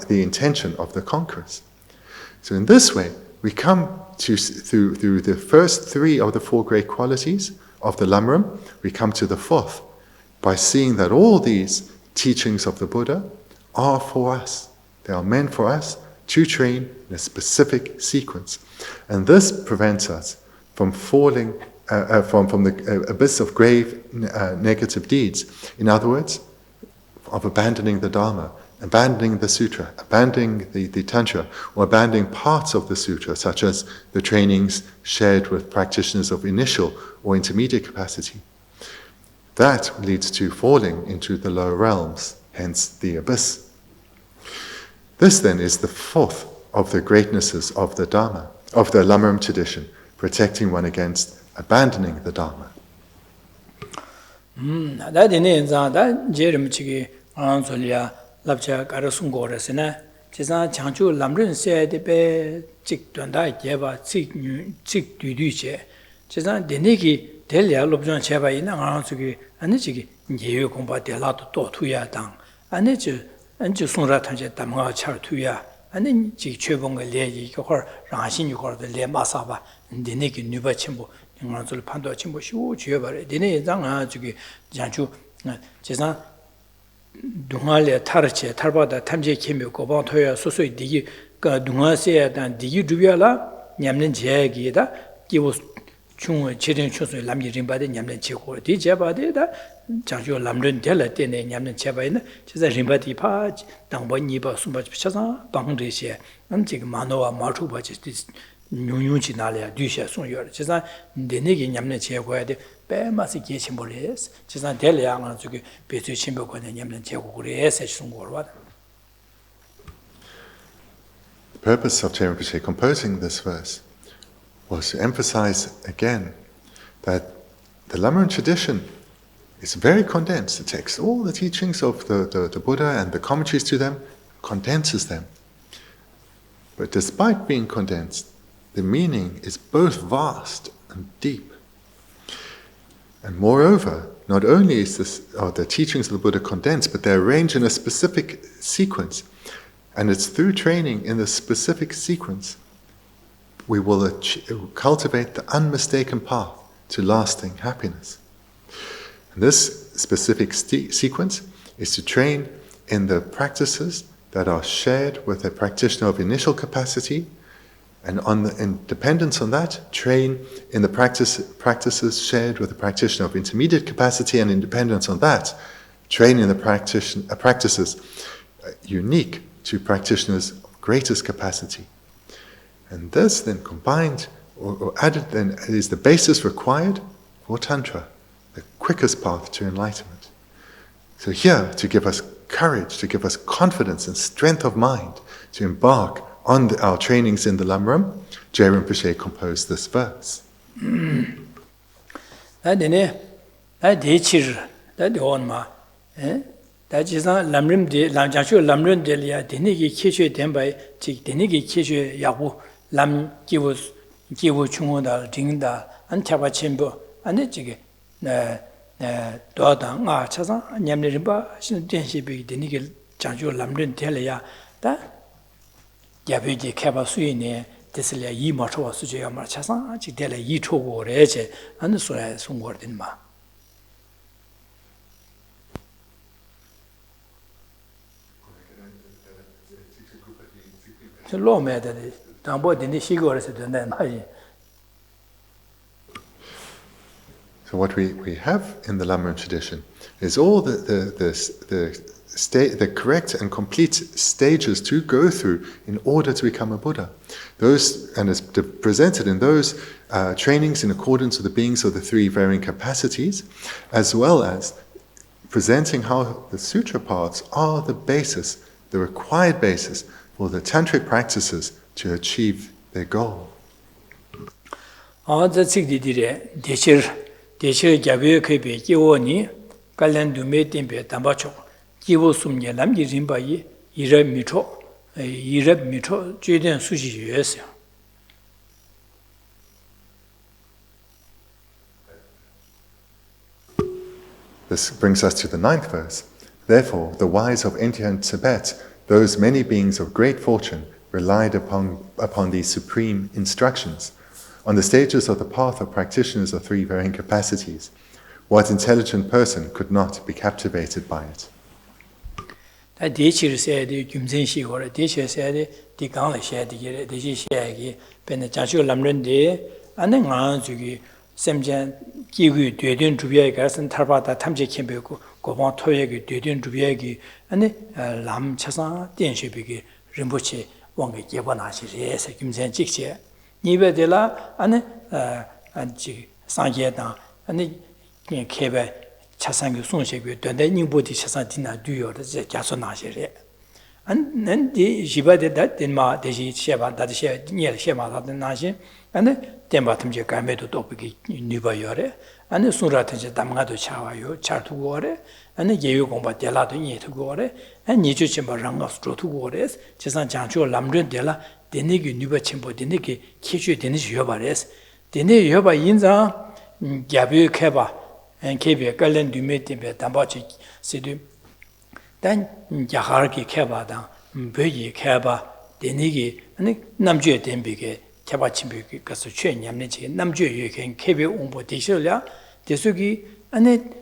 intention of the conquerors. So in this way, we come to, through the first three of the four great qualities, of the Lamarum, we come to the fourth, by seeing that all these teachings of the Buddha are for us. They are meant for us to train in a specific sequence. And this prevents us from falling from the abyss of grave negative deeds. In other words, of abandoning the Dharma, abandoning the sutra, abandoning the tantra, or abandoning parts of the sutra, such as the trainings shared with practitioners of initial or intermediate capacity. That leads to falling into the lower realms, hence the abyss. This then is the fourth of the greatnesses of the Dharma, of the Lamarum tradition, protecting one against abandoning the Dharma. That is that Jerem Chigi Ansolia Labcha Karasungorasina, Chisa Chanchu Lamrin said the Be Chik Dunda Jeva Chik Duduce, Chisa Deniki, Delia Lobjan Cheva in Ansugi, and Chigi, Yew Combat de Lato Tuya Dang, and Sunra Tanja Tamga Char Tuya, and then Chik Chebong Legi or Ranshin or the Le Masaba, and Deniki Nuba Chimbo. 인간들 판도 침보 쉬고 지어버려. 되네 장아 저기 장주 제사 동할에 타르체 탈바다 탐제 캠이 고방 토야 소소이 디기 그 동화세에 단 디기 두비알라 냠는 제기다 기고 중 제된 초소에 남이 림바데 냠는 제고 디 제바데다 장주 남른 될라 때네 냠는 제바이나 제사 림바디 파 당번이바 숨바 비차사 방대시에 지금 만호와 마투바지 뉴뉴지 나래야 뒤셔 손여 제가 내내게 냠내 제고야 돼 빼마시 계심벌레스 제가 될량은 저기 배수 신벽권에 냠내 제고 그래서 중고로 The purpose of Geshe Rabten composing this verse was to emphasize again that the Lamarum tradition is very condensed. It takes all the teachings of the Buddha and the commentaries to them, condenses them. But despite being condensed, the meaning is both vast and deep. And moreover, not only is the teachings of the Buddha condensed, but they're arranged in a specific sequence. And it's through training in the specific sequence we will cultivate the unmistaken path to lasting happiness. And this specific sequence is to train in the practices that are shared with a practitioner of initial capacity, and in dependence on that, train in the practices shared with a practitioner of intermediate capacity, and in dependence on that, train in the practices unique to practitioners of greatest capacity. And this then combined or added then is the basis required for Tantra, the quickest path to enlightenment. So here, to give us courage, to give us confidence and strength of mind to embark on our trainings in the Lamarum, Geshe Rinpoche composed this verse. That is not Lamrim de Lamjachu Lamrun delia, Denigi Kishu Dembai, Chik Denigi Kishu Yabu, Lam Givus, Givu Chungunda, Dingda, and Tabachimbo, and the Jig Dodang, Chaza, Yamriba, Denshi, Denigi Janju Lamrun delia, that Yabuji Kabasuine, Tesla Yimato, Suja Marchasa, Chidela Yito or Eche, and so as some word in Ma. So low method, Tambo didn't she go to the. So what we have in the Lamarum tradition is all the correct and complete stages to go through in order to become a Buddha. Those, and it's presented in those trainings in accordance with the beings of the three varying capacities, as well as presenting how the sutra paths are the basis, the required basis for the tantric practices to achieve their goal. That's Desir Gabu Kepe, Gioni, Galandume Tempe, Tambacho, Givo Sumya Lamgi Rimbai, Irab Mito, Judan Sushi US. This brings us to the 9th verse. Therefore, the wise of India and Tibet, those many beings of great fortune, relied upon these supreme instructions. On the stages of the path of practitioners of three varying capacities, what intelligent person could not be captivated by it? 차상교 손셰고 된데 닝보디 차상디나 두요를 자서 나시래 안는디 지바데다 된마 대시 셰바 다시 니엘 셰마다 나시 안에 템바tum제 가메도 또비기 니바요래 안에 수라트제 담가도 차와요 차투고래 안에 예요 공부 될라도 니투고래 안 니주치 뭐랑가 스트로투고래 제산 장초 람르데라 데니기 니바 쳔보 데니기 키슈 데니시 요바레스 데니 요바 인자 갸비 케바 KBA Kalen du Metimbe Tambachi Sidu Dan Yaharki Kabada, Buyi Kaba, Denigi, and Namju Dembige, Kabachimbi Kasuchen Yamnichi, Namju Yuken, KB Umbo Tishola, Desugi, and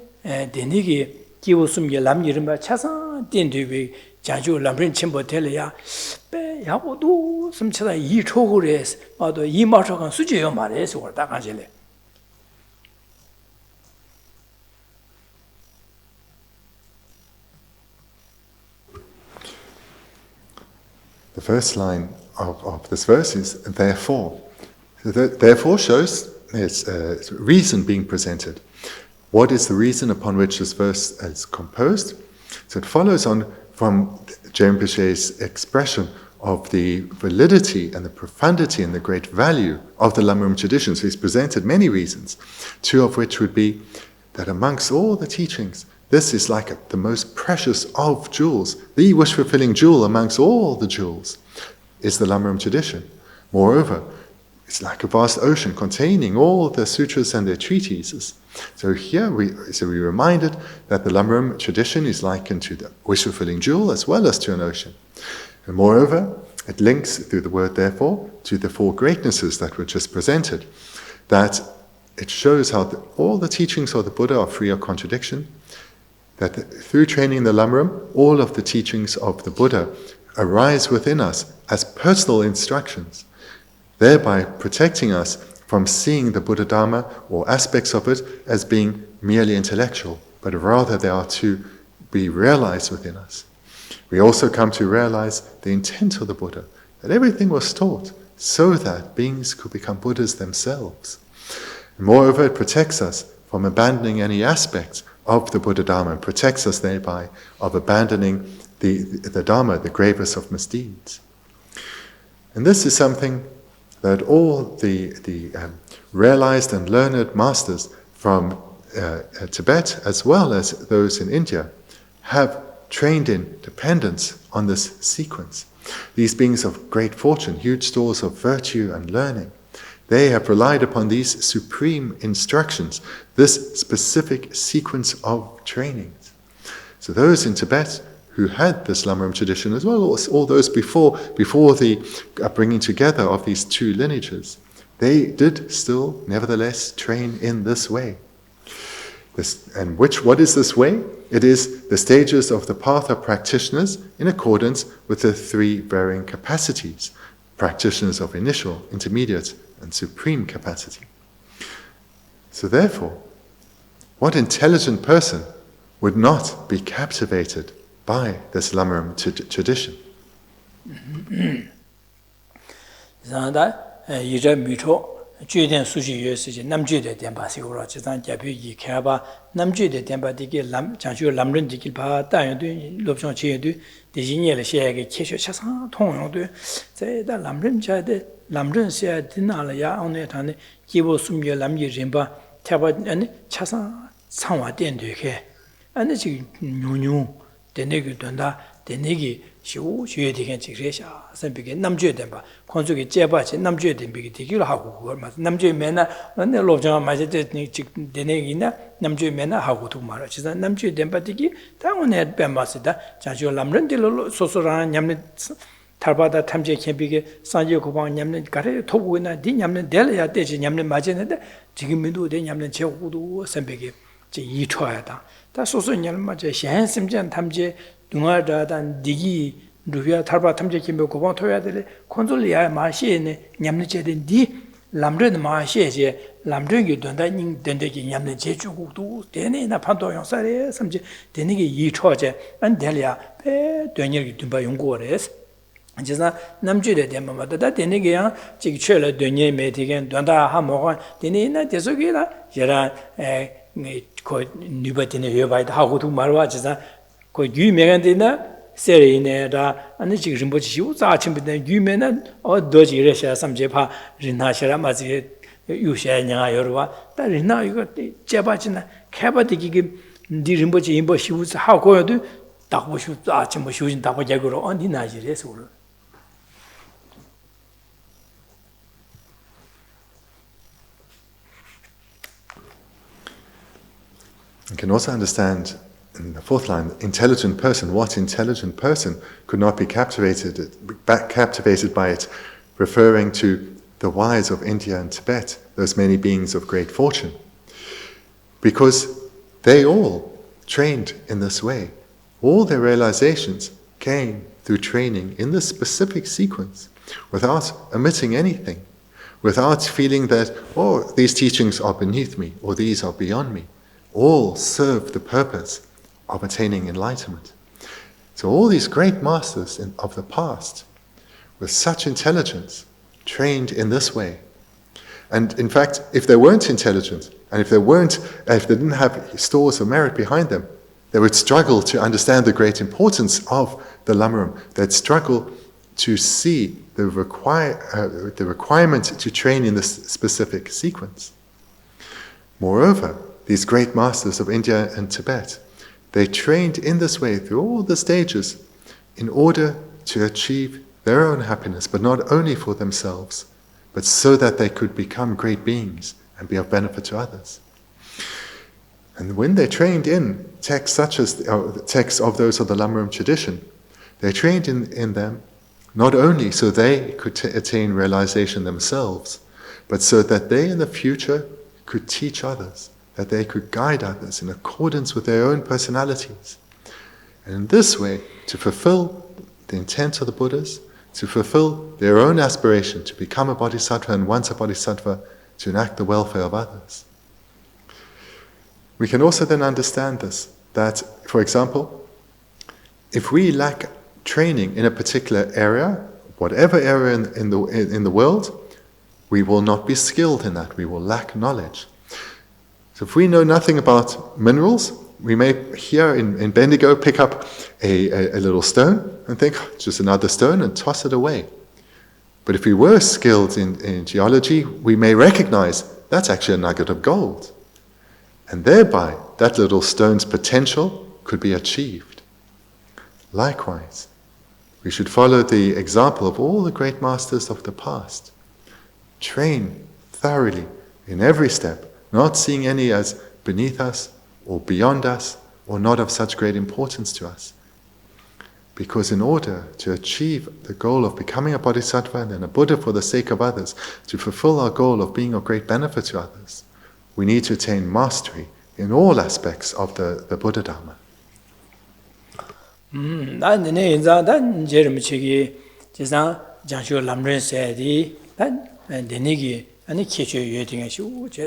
Denigi, Kiwusum Yalam Yirima Chasa, Dendubi, Jaju Lambrin Chimbotelia, Yabudu, some Chada Yitogures, or the Yimachokan Suji Mares or Dakangele. The first line of this verse is therefore. Therefore shows its reason being presented. What is the reason upon which this verse is composed? So it follows on from Rinpoche's expression of the validity and the profundity and the great value of the Lamarum tradition. So he's presented many reasons, two of which would be that amongst all the teachings, this is like the most precious of jewels. The wish-fulfilling jewel amongst all the jewels is the Lamarum tradition. Moreover, it's like a vast ocean containing all the sutras and their treatises. So here we're reminded that the Lamarum tradition is likened to the wish-fulfilling jewel as well as to an ocean. And moreover, it links through the word therefore to the four greatnesses that were just presented. That it shows how all the teachings of the Buddha are free of contradiction, that through training the Lamarum, all of the teachings of the Buddha arise within us as personal instructions, thereby protecting us from seeing the Buddha Dharma or aspects of it as being merely intellectual, but rather they are to be realized within us. We also come to realize the intent of the Buddha, that everything was taught so that beings could become Buddhas themselves. And moreover, it protects us from abandoning any aspects of the Buddha Dharma and protects us thereby of abandoning the Dharma, the gravest of misdeeds. And this is something that all the realized and learned masters from Tibet as well as those in India have trained in dependence on this sequence. These beings of great fortune, huge stores of virtue and learning, they have relied upon these supreme instructions, this specific sequence of trainings. So those in Tibet who had this Lamarum tradition, as well as all those before the bringing together of these two lineages, they did still, nevertheless, train in this way. What is this way? It is the stages of the path of practitioners in accordance with the three varying capacities, practitioners of initial, intermediate, and supreme capacity. So therefore, what intelligent person would not be captivated by this Lamarum tradition? 람른 세 디나라야 오늘 단에 기보 숨겨 남기 림바 태바 아니 차상 상화 된되게 아니 지금 뉴뉴 되내기 된다 되내기 시우 주에 되게 지그래샤 선비게 남주에 된바 konsuki jeba chi namjue denbiki dikilo haku kuwa ma namjue mena nande lobjanga maja denegi na namjue mena haku tu mara chisa namjue denba diki ta ngone bemba sida janshio lamren dilo soso rana nyamne 탈바다 탐제 캠비게 산지 고방 냠는 가래 토고나 디 냠는 델야 때지 냠는 맞는데 지금도 돼 냠는 제고도 선배게 제 이초야다 다 소소 냠는 맞아 현심전 탐제 둥아다단 디기 루비아 탈바 탐제 캠비 고방 토야 될 콘솔리아 마시네 냠는 제된 디 람르는 마시에제 람르기 돈다닝 된데기 냠는 제주국도 되네나 판도 용사래 섬지 되네기 이초제 안 델야 배 되녀기 dum바 용고레스 제가 남주에 되면마다 다 되네기야 지금 최래 되녀 메디겐 돈다 하모가 되네나 대속이라 제라 그 뉴버티네 여바이다 하고도 말와 제가 그 유명한데나 세리네다 아니 지금 림보치 시우자 침비데 유명한 도지레샤 삼제파 리나샤라 마지 유샤냐가 여러와 다리나 이거 제바지나 캐바디기 디림보치 임보 시우자 하고도 딱보슈 아침 뭐 시우진 딱보자고로 언디나지레서 올 You can also understand in the fourth line, intelligent person. What intelligent person could not be captivated by it, referring to the wise of India and Tibet, those many beings of great fortune. Because they all trained in this way. All their realizations came through training in this specific sequence, without omitting anything, without feeling that, oh, these teachings are beneath me, or these are beyond me. All serve the purpose of attaining enlightenment. So all these great masters of the past, with such intelligence, trained in this way. And in fact, if they weren't intelligent, and if they didn't have stores of merit behind them, they would struggle to understand the great importance of the Lamarum. They'd struggle to see the requirement to train in this specific sequence. Moreover, these great masters of India and Tibet, they trained in this way through all the stages in order to achieve their own happiness, but not only for themselves, but so that they could become great beings and be of benefit to others. And when they trained in texts such as the texts of those of the Lamarum tradition, they trained in them not only so they could attain realization themselves, but so that they in the future could teach others, that they could guide others in accordance with their own personalities. And in this way, to fulfill the intent of the Buddhas, to fulfill their own aspiration to become a bodhisattva, and once a bodhisattva, to enact the welfare of others. We can also then understand this, that, for example, if we lack training in a particular area, whatever area in the world, we will not be skilled in that, we will lack knowledge. So if we know nothing about minerals, we may here in Bendigo pick up a little stone and think, oh, just another stone, and toss it away. But if we were skilled in geology, we may recognize that's actually a nugget of gold. And thereby, that little stone's potential could be achieved. Likewise, we should follow the example of all the great masters of the past. Train thoroughly in every step, not seeing any as beneath us or beyond us or not of such great importance to us. Because in order to achieve the goal of becoming a bodhisattva and then a Buddha for the sake of others, to fulfill our goal of being of great benefit to others, we need to attain mastery in all aspects of the Buddha Dharma. 아니 기초 예딩의 시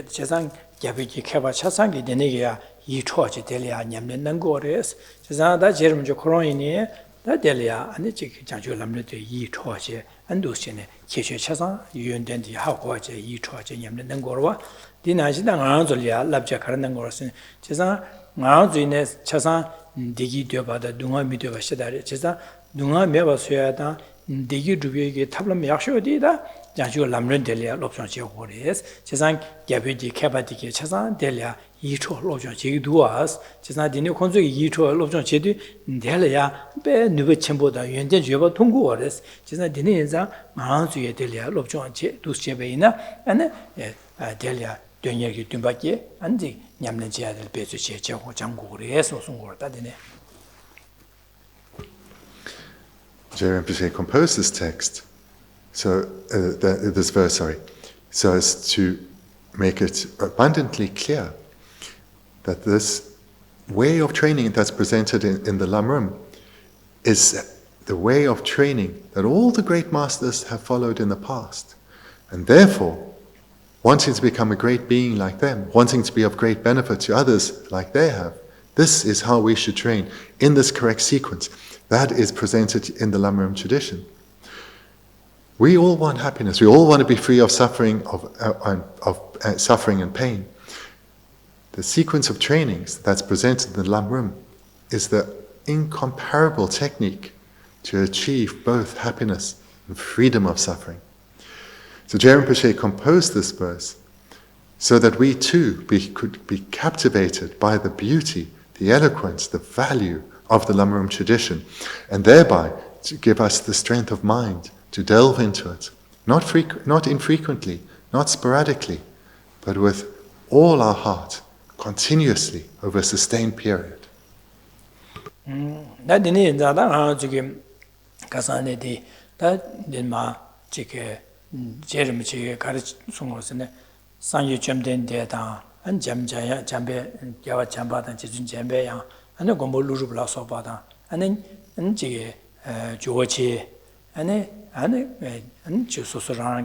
재상 개비기 개발 차상기 되네기야 이 초지 될이야 냠는 거래서 재상다 제일 먼저 코로나니 다 될이야 아니 지금 장주 남는데 이 초지 안도시네 기초 차상 유연된디 하고 이제 이 초지 냠는 거와 디나시당 안줄이야 랍자 가는 거라서 재상 나주인의 차상 디기 되어봐다 동아 미되어 시다래 재상 동아 매봐서야다 디기 두비에게 탑람 약쇼디다 장주 남는 될이야 롭상 지고레스 재상 개비지 개바디게 차상 될이야 이초 롭상 지도와스 재상 디네 콘족이 이초 롭상 제도 될이야 배 누베 첨보다 연전 죄바 통고레스 재상 디네 인자 마한주에 될이야 롭상 제 두스제베이나 아니 될이야 되녀기 듬바게 안지 냠는 지야들 배수 제고 장고레스 무슨 거다 되네. Geshe Rinpoche composed this text, this verse, so as to make it abundantly clear that this way of training that's presented in the Lamarum is the way of training that all the great masters have followed in the past. And therefore, wanting to become a great being like them, wanting to be of great benefit to others like they have, this is how we should train in this correct sequence. That is presented in the Lamarum tradition. We all want happiness. We all want to be free of suffering, suffering and pain. The sequence of trainings that's presented in the Lamarum is the incomparable technique to achieve both happiness and freedom of suffering. So Geshe Rinpoche composed this verse so that we too could be captivated by the beauty, the eloquence, the value of the Lamarum tradition, and thereby to give us the strength of mind to delve into it, not infrequently, not sporadically, but with all our heart, continuously, over a sustained period.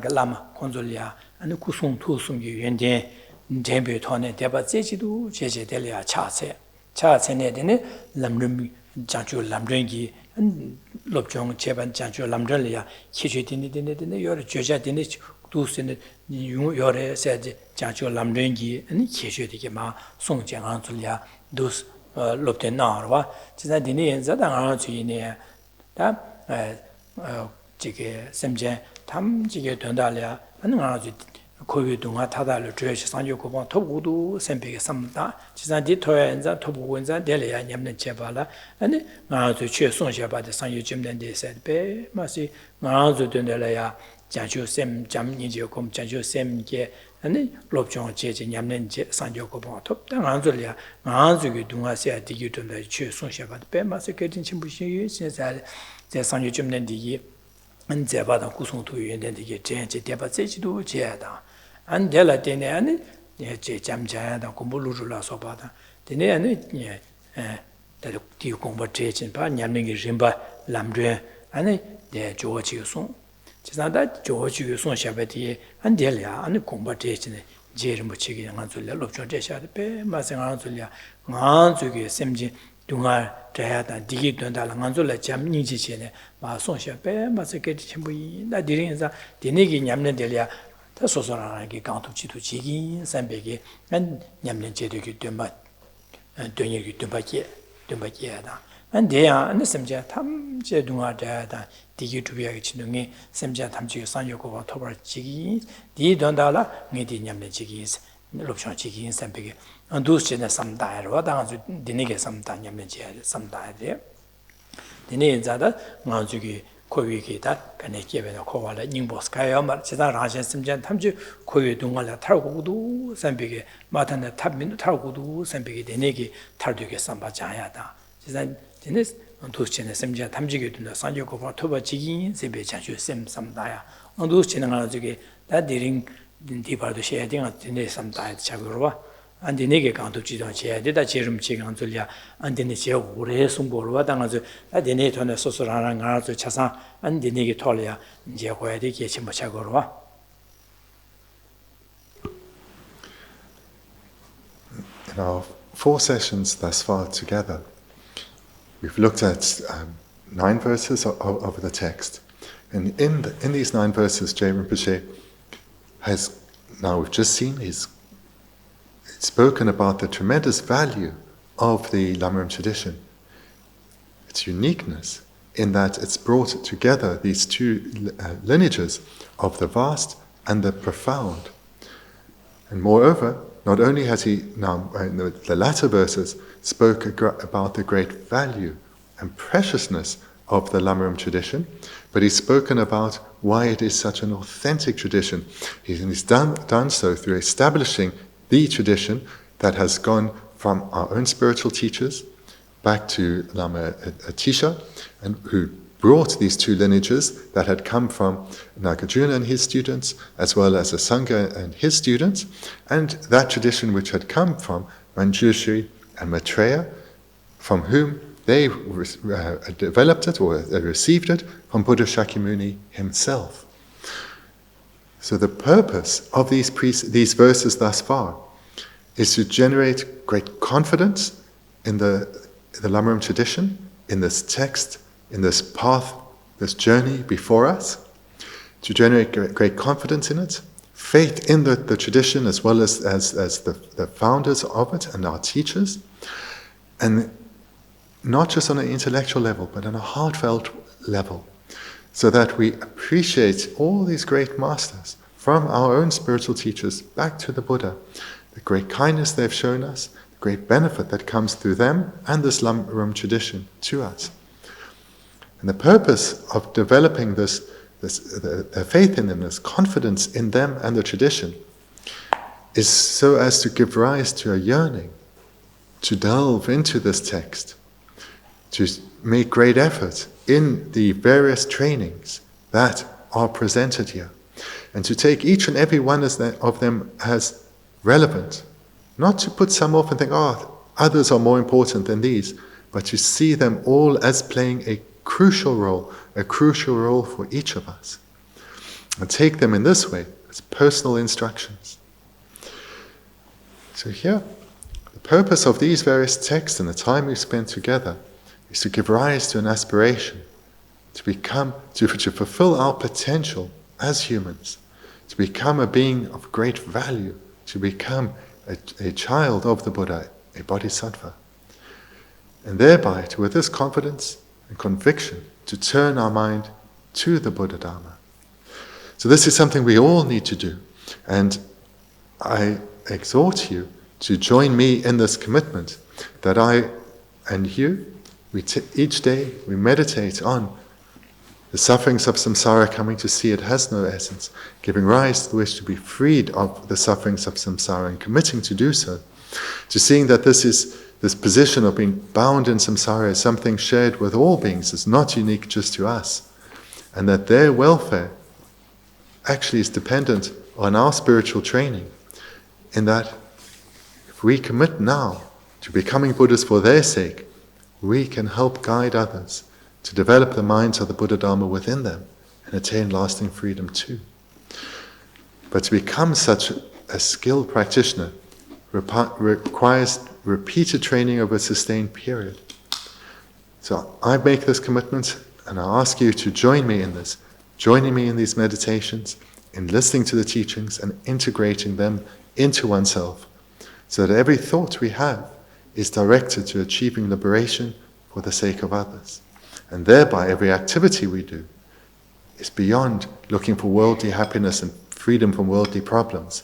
Lama konzolia ane kusung tu sungi yunden dembe tone deba zejidu jeje delia cha ne dene lamrum janchu lamrengi lobjong cheban janchu lamrelia khichu dine yore joja dine du sene yore seje janchu lamrengi ane khichu dige ma song jangan zulia dus lobten narwa 지나 dine yenza da 주인에 다 지게 semje tham 지게 된다려 하는 아주 고유 동화 타달을 주에서 상주고번 토부도 샘비게 삼다 지산디 토연자 토부원자 될이야 냠는 제발라 아니 아주 최 송셔바데 상유점된 데세베 마시 아주 된다려야 자주 샘 잠니지고 곰 자주 샘게 아니 롭종 제제 냠는 제 상주고번 톱당 안줄이야 아주게 동화세야 디기던데 최 송셔바데 베 마시 깨진 친부시 신사 제 상유점된 디기 안 제바다 구송도 유연된 디게 제제 대바 제지도 제다 안 될라 때네 아니 제 잠자야다 공부루루라 소바다 때네 아니 예 다들 디 공부 제진 바 냠는 림바 람드에 아니 예 조어지송 지나다 조어지송 샤베디 안 될야 아니 공부 제진에 제를 못 치기 안 줄려 롭죠 제샤데 베 마생한 줄려 안 주게 샘지 동아 자야다 디기 된다라 안 줄려 잠니지 전에 마 송샤베 마세게 침부이 나 디린자 디네기 냠는 될야 다 소소라게 강도치도 지기 삼백이 안 냠는 제도기 된바 된여기 된바기야다 안 돼야 안 semja 탐제 동아다다 디기 두비하게 진능이 semja 탐지 산요고가 토벌 지기 디 된다라 뉘디 냠는 지기 롭션 지기 삼백이 안두스제나 삼다야로 당아주 디네게 삼다 냠는 제 삼다야데 디네 자다 나주기 코위기다 간에 기회나 코와라 닝보스카야 말 지다 라신 심전 탐지 코위 동안에 탈고도 삼백이 마탄에 탑민 탈고도 삼백이 되네기 탈되게 삼바자야다 지다 디네 도스제나 심전 탐지게 된다 산조고바 토바 지긴 세베 자주 셈 삼다야 안두스제나 가지고 다 디링 디바도 셰딩 디네 삼다야 자고로와 안디네게 강도 지도 제대다 제름 지강 줄이야 안디네 제 오래 송보로와 당아서 안디네 돈에 소소라랑 가서 차상 안디네게 털이야 이제 고야 되게 좀 차고로와 In our 4 sessions thus far together, we've looked at 9 verses of the text, and in these 9 verses, Geshe Rinpoche has, now we've just seen, he's spoken about the tremendous value of the Lamarum tradition, its uniqueness in that it's brought together these 2 lineages of the vast and the profound. And moreover, not only has he now, in the latter verses, spoke about the great value and preciousness of the Lamarum tradition, but he's spoken about why it is such an authentic tradition. He's done so through establishing the tradition that has gone from our own spiritual teachers back to Lama Atisha, and who brought these two lineages that had come from Nagarjuna and his students, as well as the Sangha and his students, and that tradition which had come from Manjushri and Maitreya, from whom they developed it or received it from Buddha Shakyamuni himself. So the purpose of these verses thus far is to generate great confidence in the Lamarum tradition, in this text, in this path, this journey before us, to generate great confidence in it, faith in the tradition as well as the founders of it and our teachers, and not just on an intellectual level, but on a heartfelt level, so that we appreciate all these great masters, from our own spiritual teachers back to the Buddha, the great kindness they've shown us, the great benefit that comes through them and this Lamarum tradition to us. And the purpose of developing the faith in them, this confidence in them and the tradition, is so as to give rise to a yearning to delve into this text, to make great effort in the various trainings that are presented here, and to take each and every one of them as relevant, not to put some off and think, others are more important than these, but to see them all as playing a crucial role for each of us, and take them in this way as personal instructions. So here, the purpose of these various texts and the time we spend together is to give rise to an aspiration to fulfill our potential as humans, to become a being of great value, to become a child of the Buddha, a bodhisattva, and thereby, with this confidence and conviction, to turn our mind to the Buddha Dharma. So this is something we all need to do, and I exhort you to join me in this commitment that I and you, each day we meditate on the sufferings of samsara, coming to see it has no essence, giving rise to the wish to be freed of the sufferings of samsara and committing to do so, to seeing that this position of being bound in samsara is something shared with all beings, it's not unique just to us, and that their welfare actually is dependent on our spiritual training, in that if we commit now to becoming Buddhas for their sake, we can help guide others to develop the minds of the Buddha Dharma within them and attain lasting freedom too. But to become such a skilled practitioner requires repeated training over a sustained period. So I make this commitment, and I ask you to join me in this, joining me in these meditations, in listening to the teachings and integrating them into oneself, so that every thought we have is directed to achieving liberation for the sake of others. And thereby every activity we do is beyond looking for worldly happiness and freedom from worldly problems,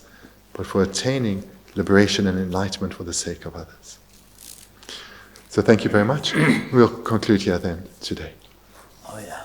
but for attaining liberation and enlightenment for the sake of others. So thank you very much. We'll conclude here then today. Oh yeah.